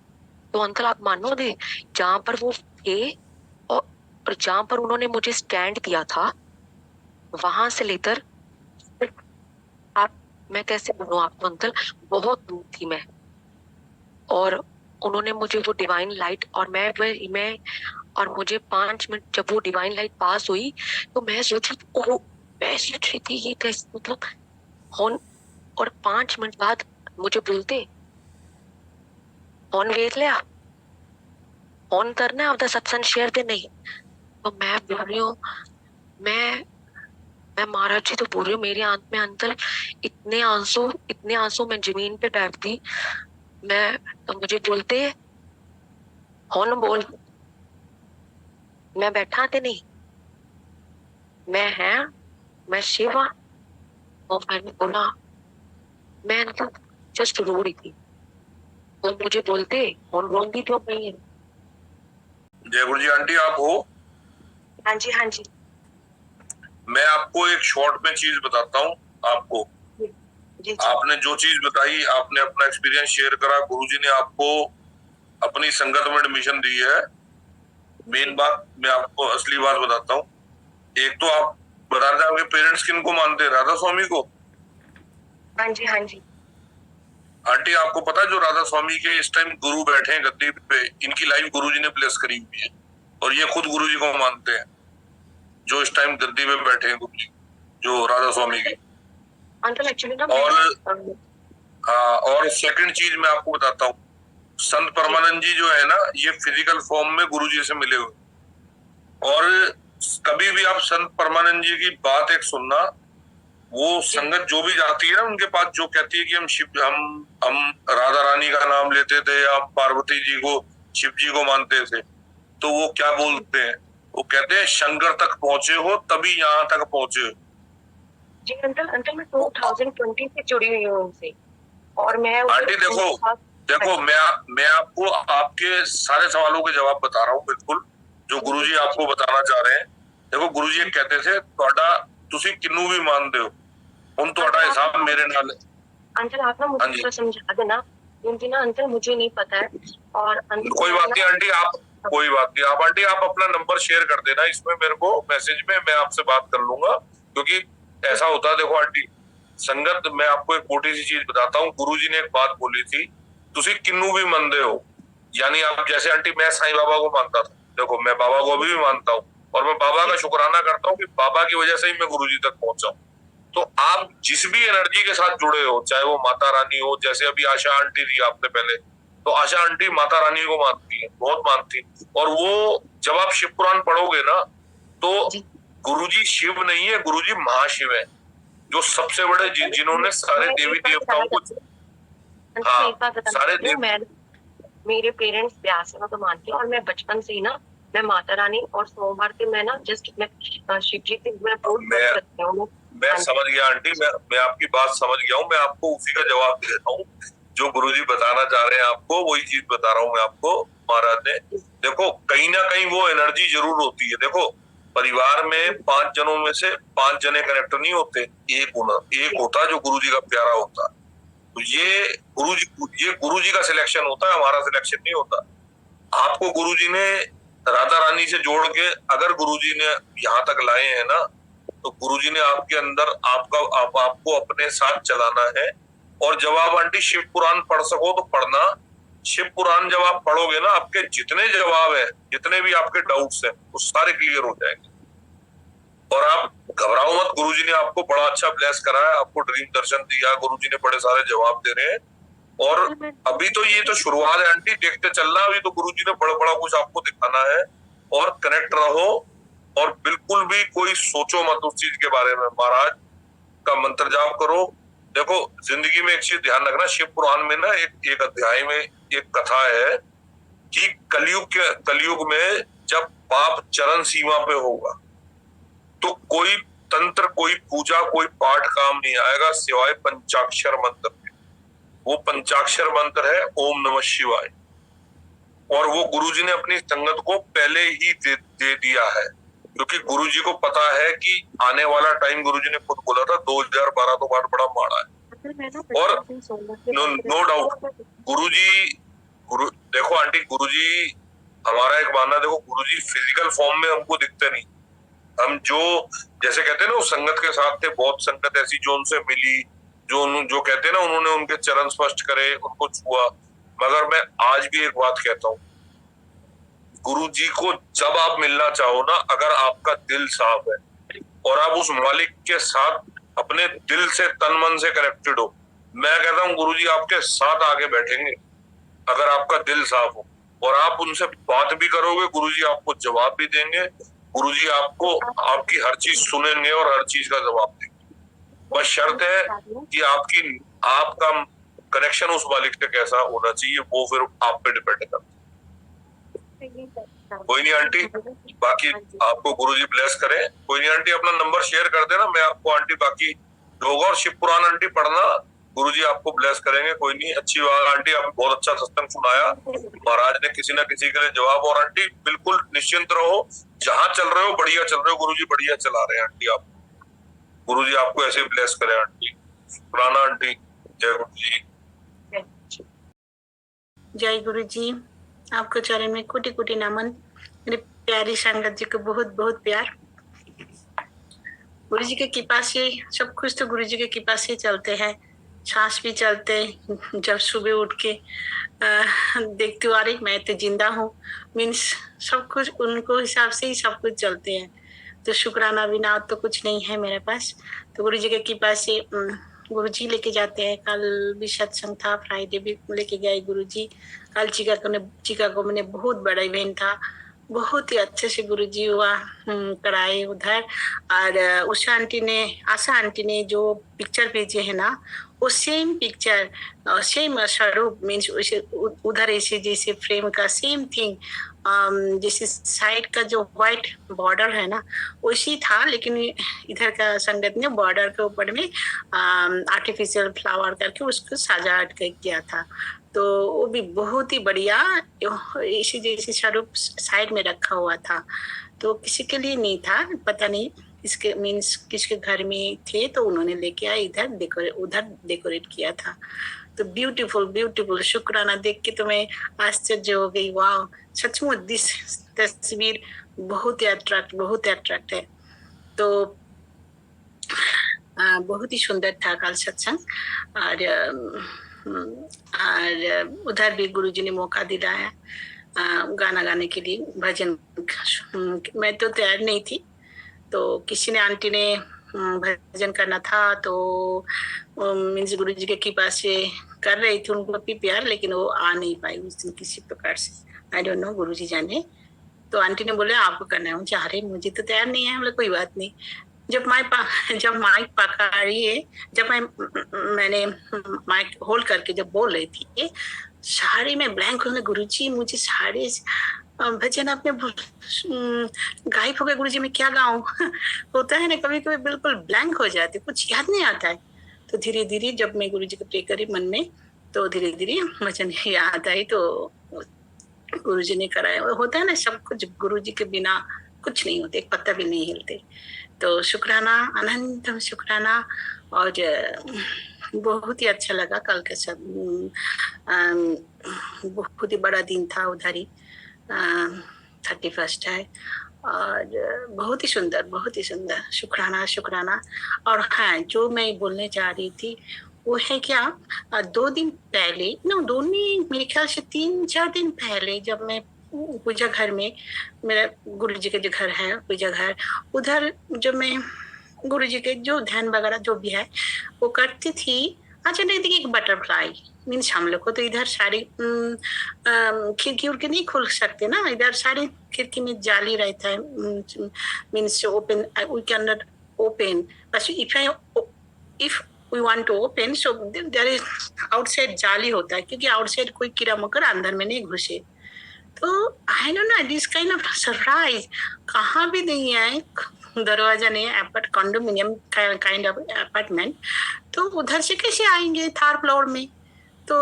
तो अंकल आप मानोगे जहां पर वो थे और जहां पर उन्होंने मुझे स्टैंड दिया था, वहां से लेकर आप, मैं कैसे बोलूं आपको अंकल, बहुत दूर थी मैं, और उन्होंने मुझे वो डिवाइन लाइट, और मैं और मुझे 5 मिनट जब वो डिवाइन लाइट पास हुई तो मैं सोच रही थी ये कैसे मतलब होन, और 5 मिनट बाद मुझे बोलते फोन वेच लिया, फोन करना है आपका सत्संग शेयर पे नहीं। तो मैं बोल रही हूँ मैं महाराज जी तो बोल रही हूँ, मेरी आंख में अंकल इतने आंसू मैं जमीन पे बैठती। मैं तो मुझे बोलते फोन बोल, मैं बैठा थे नहीं, मैं शिव हूँ। और मैंने बोला मैं अंकल जस्ट रो रही थी, तो मुझे बोलते फोन रोंगी क्यों नहीं है। जय गुरु जी। आंटी आप हो? हाँ जी हाँ जी। मैं आपको एक शॉर्ट में चीज बताता हूँ आपको। जी आपने जो चीज बताई, आपने अपना एक्सपीरियंस शेयर करा, गुरुजी ने आपको अपनी संगत में एडमिशन दी है। मेन बात मैं आपको असली बात बताता हूँ। एक तो आप बता रहे आपके पेरेंट्स किन को मानते हैं? राधा स्वामी को। हाँ जी हाँ जी। आंटी आपको पता है जो राधा स्वामी के इस टाइम गुरु बैठे हैं गद्दी पे, इनकी लाइफ गुरुजी ने ब्लेस करी हुई है, और ये खुद गुरुजी को मानते हैं जो इस टाइम गद्दी पे बैठे हैं गुरुजी, जो राधा स्वामी की। अंकल एक्चुअली ना और सेकंड चीज मैं आपको बताता हूँ, संत परमानंद जी जो है ना, ये फिजिकल फॉर्म में गुरुजी से मिले हुए, और कभी भी आप संत परमानंद जी की बात एक सुनना, वो संगत जो भी जाती है ना उनके पास, जो कहती है कि हम राधा रानी का नाम लेते थे, हम पार्वती जी को, शिव जी को मानते थे, तो वो क्या बोलते हैं, वो कहते हैं शंकर तक पहुंचे हो तभी यहाँ तक पहुंचे हो। जी अंकल मैं 2020 से जुड़ी हुई हूँ उनसे, और मैं आंटी देखो मैं आपको आपके सारे सवालों के जवाब बता रहा हूँ बिल्कुल, जो गुरुजी आपको बताना चाह रहे हैं। देखो गुरुजी कहते थे ਤੁਹਾਡਾ ਤੁਸੀਂ किन्नू भी मानते हो, उन ਤੁਹਾਡਾ हिसाब मेरे नाल। अंकल आप ना मुझे थोड़ा समझा देना, क्योंकि ना अंकल मुझे नहीं पता है। और कोई बात नहीं आंटी, आप कोई बात नहीं, आप आंटी आप अपना नंबर शेयर कर देना इसमें मेरे को मैसेज में, मैं आपसे बात कर लूंगा। क्योंकि ऐसा होता है, देखो आंटी संगत, मैं आपको एक मोटी सी चीज बताता हूँ। गुरुजी ने एक बात बोली थी, तुसी किन्नू भी मानते हो, यानी आप जैसे आंटी मैं साईं बाबा को मानता था, देखो मैं बाबा को अभी भी मानता हूँ, और मैं बाबा का शुक्राना करता हूँ कि बाबा की वजह से ही मैं गुरुजी तक पहुंचा हूँ। तो आप जिस भी एनर्जी के साथ जुड़े हो, चाहे वो माता रानी हो, जैसे अभी आशा आंटी थी आपने पहले, तो आशा आंटी माता रानी को मानती है, बहुत मानती, और वो जब आप शिव पुराण पढ़ोगे ना तो गुरुजी शिव नहीं है, गुरुजी महाशिव है, जो सबसे बड़े जिन्होंने सारे देवी देवताओं को, हाँ सारे मेरे पेरेंट्स व्यास तो मानते हैं, और मैं बचपन से ही ना मैं माता रानी और सोमवार के मैं ना जस्ट मैं शिव जी से मैं करती हूँ। मैं समझ गया आंटी, मैं आपकी बात समझ गया हूँ, मैं आपको उसी का जवाब दे रहा हूँ जो गुरुजी बताना चाह रहे हैं आपको, वही चीज बता रहा हूँ मैं आपको। महाराज ने देखो कहीं ना कहीं वो एनर्जी जरूर होती है। देखो परिवार में 5 जनों में से 5 जने कनेक्ट नहीं होते, एक होता जो गुरुजी का प्यारा होता। तो ये गुरुजी का सिलेक्शन होता है, हमारा सिलेक्शन नहीं होता। आपको गुरुजी ने राधा रानी से जोड़ के अगर गुरुजी ने यहाँ तक लाए हैं ना, तो गुरुजी ने आपके अंदर आपको अपने साथ चलाना है। और जब आप आंटी शिव पुराण पढ़ सको तो पढ़ना। शिव पुराण जब आप पढ़ोगे ना, आपके जितने जवाब है, जितने भी आपके डाउट्स हैं, वो सारे क्लियर हो जाएंगे। और आप घबराओ मत, गुरुजी ने आपको बड़ा अच्छा ब्लेस करा है, आपको ड्रीम दर्शन दिया, गुरुजी ने बड़े सारे जवाब दे रहे हैं। और अभी तो ये तो शुरुआत है आंटी, देखते चलना, अभी तो गुरुजी ने बड़ा बड़ा कुछ आपको दिखाना है। और कनेक्ट रहो, और बिल्कुल भी कोई सोचो मत उस चीज के बारे में। महाराज का मंत्र जाप करो। देखो जिंदगी में एक चीज ध्यान रखना, शिव पुराण में ना एक अध्याय में एक कथा है कि कलयुग में जब पाप चरम सीमा पे होगा तो कोई तंत्र, कोई पूजा, कोई पाठ काम नहीं आएगा सिवाय पंचाक्षर मंत्र के। वो पंचाक्षर मंत्र है ओम नमः शिवाय, और वो गुरुजी ने अपनी संगत को पहले ही दे दिया है, क्योंकि गुरुजी को पता है कि आने वाला टाइम, गुरुजी ने खुद बोला था 2012 तो बाद बड़ा माड़ा है। और नो डाउट देखो आंटी, गुरुजी हमारा एक मानना, देखो गुरुजी फिजिकल फॉर्म में हमको दिखते नहीं। हम जो जैसे कहते हैं ना, उस संगत के साथ थे, बहुत संगत ऐसी जो उनसे मिली, जो कहते हैं ना, उन्होंने उनके चरण स्पर्श करे, उनको छुआ। मगर मैं आज भी एक बात कहता हूँ, गुरुजी को जब आप मिलना चाहो ना, अगर आपका दिल साफ है और आप उस मालिक के साथ अपने दिल से तन मन से कनेक्टेड हो, मैं कहता हूँ गुरुजी आपके साथ आगे बैठेंगे अगर आपका दिल साफ हो। और आप उनसे बात भी करोगे, गुरुजी आपको जवाब भी देंगे, गुरुजी आपको आपकी हर चीज सुनेंगे और हर चीज का जवाब देंगे। बस शर्त है कि आपका कनेक्शन उस मालिक से कैसा होना चाहिए, वो फिर आप पे डिपेंड करता है। कोई नहीं आंटी, बाकी आपको गुरुजी ब्लेस करें। कोई नहीं आंटी, अपना नंबर शेयर कर देना, मैं आपको आंटी बाकी योग और शिव पुराण आंटी पढ़ना, गुरुजी आपको ब्लेस करेंगे। कोई नहीं, अच्छी बात आंटी, आपने बहुत अच्छा सत्संग सुनाया, महाराज ने किसी ना किसी के लिए जवाब। और आंटी बिल्कुल निश्चिंत रहो, जहाँ चल रहे हो बढ़िया चल रहे हो, गुरुजी बढ़िया चला रहे हैं आंटी। आप गुरुजी आपको ऐसे ब्लेस करें आंटी। पुराना आंटी, जय गुरुजी। जय गुरु जी, आपको चरण में कोटि कोटि नमन। मेरे प्यारी संगत जी को बहुत बहुत प्यार। गुरु जी के कृपा से सब कुछ तो गुरु जी के कृपा से चलते हैं, सांस भी चलते। जब सुबह उठ के देखती हूँ, अरे मैं तो जिंदा हूँ, मीन्स सब कुछ उनको हिसाब से ही सब कुछ चलते हैं। तो शुक्राना बिना तो कुछ नहीं है मेरे पास। तो गुरु जी के कृपा से गुरु जी लेके जाते हैं। कल भी सत्संग था, फ्राइडे भी लेके गए गुरु जी। कल चिकागो में बहुत बड़ा इवेंट था, बहुत ही अच्छे से गुरुजी हुआ कराए उधर। और उषा आंटी ने, आशा आंटी ने जो पिक्चर भेजे है ना, वो सेम पिक्चर, सेम स्वरूप, मीन्स उधर ऐसे जैसे फ्रेम का सेम थिंग, जैसे साइड का जो व्हाइट बॉर्डर है ना उसी था, लेकिन इधर का संगत ने बॉर्डर के ऊपर में आर्टिफिशियल फ्लावर करके उसको सजावट किया था। तो वो भी बहुत ही बढ़िया इसी जैसे स्वरूप साइड में रखा हुआ था। तो किसी के लिए नहीं था, पता नहीं इसके मीन्स किसके घर में थे, तो उन्होंने लेके आए इधर उधर डेकोरेट किया था। तो ब्यूटीफुल ब्यूटीफुल, शुक्राना देख के तो मैं आश्चर्य हो गई। वाह, सचमुच दिस तस्वीर बहुत ही अट्रैक्ट है। तो बहुत ही सुंदर था कल सत्संग। और उधर भी गुरुजी ने मौका दिलाया गाना गाने के लिए, भजन। मैं तो तैयार नहीं थी, तो किसी ने, आंटी ने भजन करना था, तो मीन्स गुरुजी के कृपा से कर रही थी उनको भी प्यार, लेकिन वो आ नहीं पाई उस दिन किसी प्रकार से। आई डोंट नो, गुरुजी जाने। तो आंटी ने बोले आपको करना है। मुझे अरे मुझे तो तैयार नहीं है। बोले कोई बात नहीं। जब माइक पकड़ी है, जब मैंने माइक होल्ड करके जब बोल रही थी, सारी में ब्लैंक हो गई। गुरुजी मुझे सारे भजन आपने गायब हो गए, गुरुजी मैं क्या गाऊं? होता है ना कभी कभी, बिल्कुल ब्लैंक हो जाते, कुछ याद नहीं आता है। तो धीरे धीरे जब मैं गुरुजी को प्रे करी मन में, तो धीरे धीरे भजन याद आई, तो गुरुजी ने कराया। होता है ना, सब कुछ गुरुजी के बिना कुछ नहीं होते, एक पत्ता भी नहीं हिलते। तो शुक्राना, अनंतम शुक्राना। और बहुत ही अच्छा लगा कल के सब। बहुत ही बड़ा दिन था उधर ही, 31 है, और बहुत ही सुंदर। शुक्राना शुक्राना। और हाँ, जो मैं बोलने जा रही थी वो है क्या, 2 दिन पहले, मेरे ख्याल से 3-4 दिन पहले, जब मैं पूजा घर में, मेरा गुरुजी का जो घर है पूजा घर, उधर जब मैं गुरुजी के जो ध्यान वगैरह जो भी है वो करती थी, अचानक देखिए एक बटरफ्लाई, मीन्स हम लोग को तो इधर सारी खिड़की उड़की नहीं खोल सकते ना, इधर सारी खिड़की में जाली रहता है, means open, we can not open, बस if we want to open, so there is outside जाली होता है, क्योंकि आउटसाइड कोई कीड़ा मकोड़ा अंदर में नहीं घुसे। तो आई don't no, this kind of surprise, कहाँ भी नहीं है, दरवाजा नहीं है, कंडोमिनियम काइंड ऑफ अपार्टमेंट, तो उधर से कैसे आएंगे 3rd फ्लोर में? तो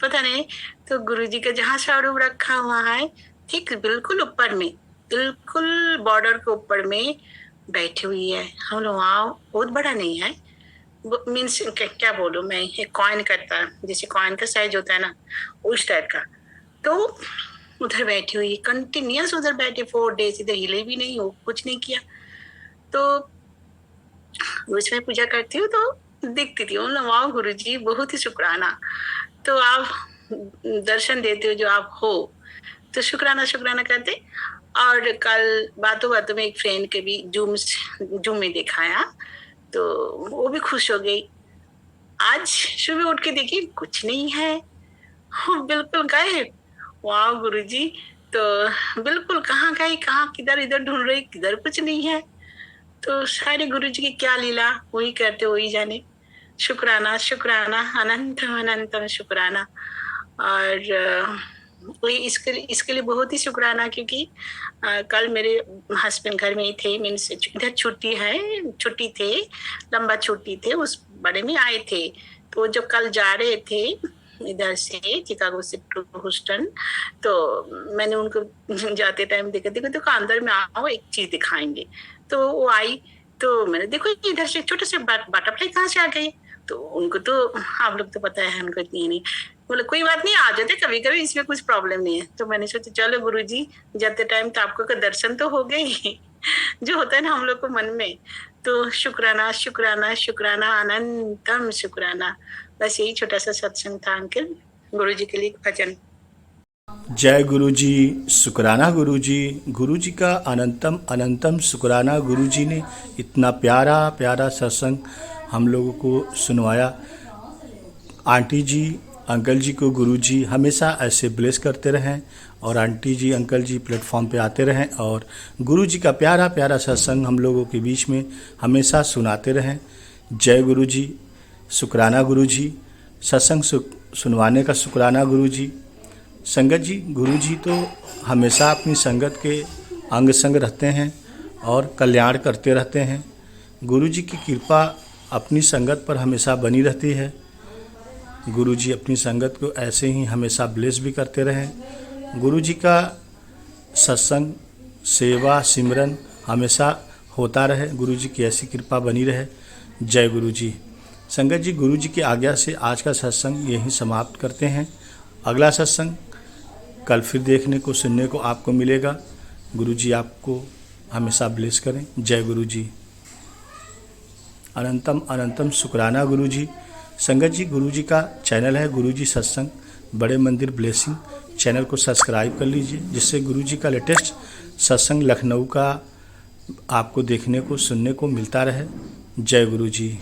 पता नहीं। तो गुरुजी का जहाँ स्वरूप रखा हुआ है ठीक बिल्कुल ऊपर में, बिल्कुल बॉर्डर के ऊपर में बैठी हुई है। हम लोग वहाँ, बहुत बड़ा नहीं है, मीन्स क्या बोलूं मैं, एक कॉइन करता, जैसे कॉइन का साइज होता है ना, उस टाइप का। तो उधर बैठी हुई, कंटिन्यूस उधर बैठे 4 डेज, इधर हिले भी नहीं हो, कुछ नहीं किया। तो रोज मैं पूजा करती हूँ तो देखती थी, वाह गुरुजी बहुत ही शुक्राना। तो आप दर्शन देते हो जो आप हो, तो शुक्राना करते। और कल बातों में एक फ्रेंड के भी जूम में दिखाया, तो वो भी खुश हो गई। आज सुबह उठ के देखी कुछ नहीं है, बिल्कुल गायब। वाह गुरुजी, तो बिल्कुल कहाँ गई, कहाँ किधर इधर ढूंढ रही, किधर कुछ नहीं है। तो सारे गुरुजी की क्या लीला, वही करते वही जाने। शुक्राना अनंतम शुक्राना। और इसके लिए बहुत ही शुक्राना, क्योंकि कल मेरे हस्बैंड घर में ही थे, मीन्स इधर छुट्टी थे, लंबा छुट्टी थे, उस बड़े में आए थे। तो जब कल जा रहे थे इधर से चिकागो से टू ह्यूस्टन, तो मैंने उनको जाते टाइम देखो अंदर में आओ, एक चीज दिखाएंगे। तो वो आई, तो मैंने देखो इधर से छोटे से बटरफ्लाई कहाँ से आ गई। तो उनको तो आप लोग तो पता है, उनको इतनी नहीं। बोले कोई बात नहीं, आ जाते कभी कभी, इसमें कुछ प्रॉब्लम नहीं है। तो मैंने सोचा चलो गुरुजी जाते टाइम तो आपको दर्शन तो हो गए, जो होता है ना हम लोग को मन में। तो शुक्राना अनंतम शुक्राना। बस यही छोटा सा सत्संग था अंकल, गुरुजी के लिए भजन। जय गुरुजी, शुक्राना गुरुजी, गुरुजी का अनंतम शुक्राना। गुरुजी ने इतना प्यारा सत्संग हम लोगों को सुनवाया। आंटी जी अंकल जी को गुरुजी हमेशा ऐसे ब्लेस करते रहें और आंटी जी अंकल जी प्लेटफॉर्म पे आते रहें और गुरुजी का प्यारा प्यारा सत्संग हम लोगों के बीच में हमेशा सुनाते रहें। जय गुरुजी, शुक्राना गुरुजी, सत्संग सुनवाने का शुक्राना गुरुजी। संगत जी, गुरुजी तो हमेशा अपनी संगत के अंग संग रहते हैं और कल्याण करते रहते हैं। गुरुजी की कृपा अपनी संगत पर हमेशा बनी रहती है। गुरुजी अपनी संगत को ऐसे ही हमेशा ब्लेस भी करते रहें। गुरुजी का सत्संग, सेवा, सिमरन हमेशा होता रहे। गुरुजी की ऐसी कृपा बनी रहे। जय गुरुजी। संगत जी, गुरुजी की आज्ञा से आज का सत्संग यहीं समाप्त करते हैं। अगला सत्संग कल फिर देखने को सुनने को आपको मिलेगा। गुरुजी आपको हमेशा ब्लेस करें। जय गुरुजी। अनंतम अनंतम शुक्राना गुरुजी। संगत जी, गुरुजी का चैनल है गुरुजी सत्संग बड़े मंदिर ब्लेसिंग। चैनल को सब्सक्राइब कर लीजिए जिससे गुरुजी का लेटेस्ट सत्संग लखनऊ का आपको देखने को सुनने को मिलता रहे। जय गुरुजी।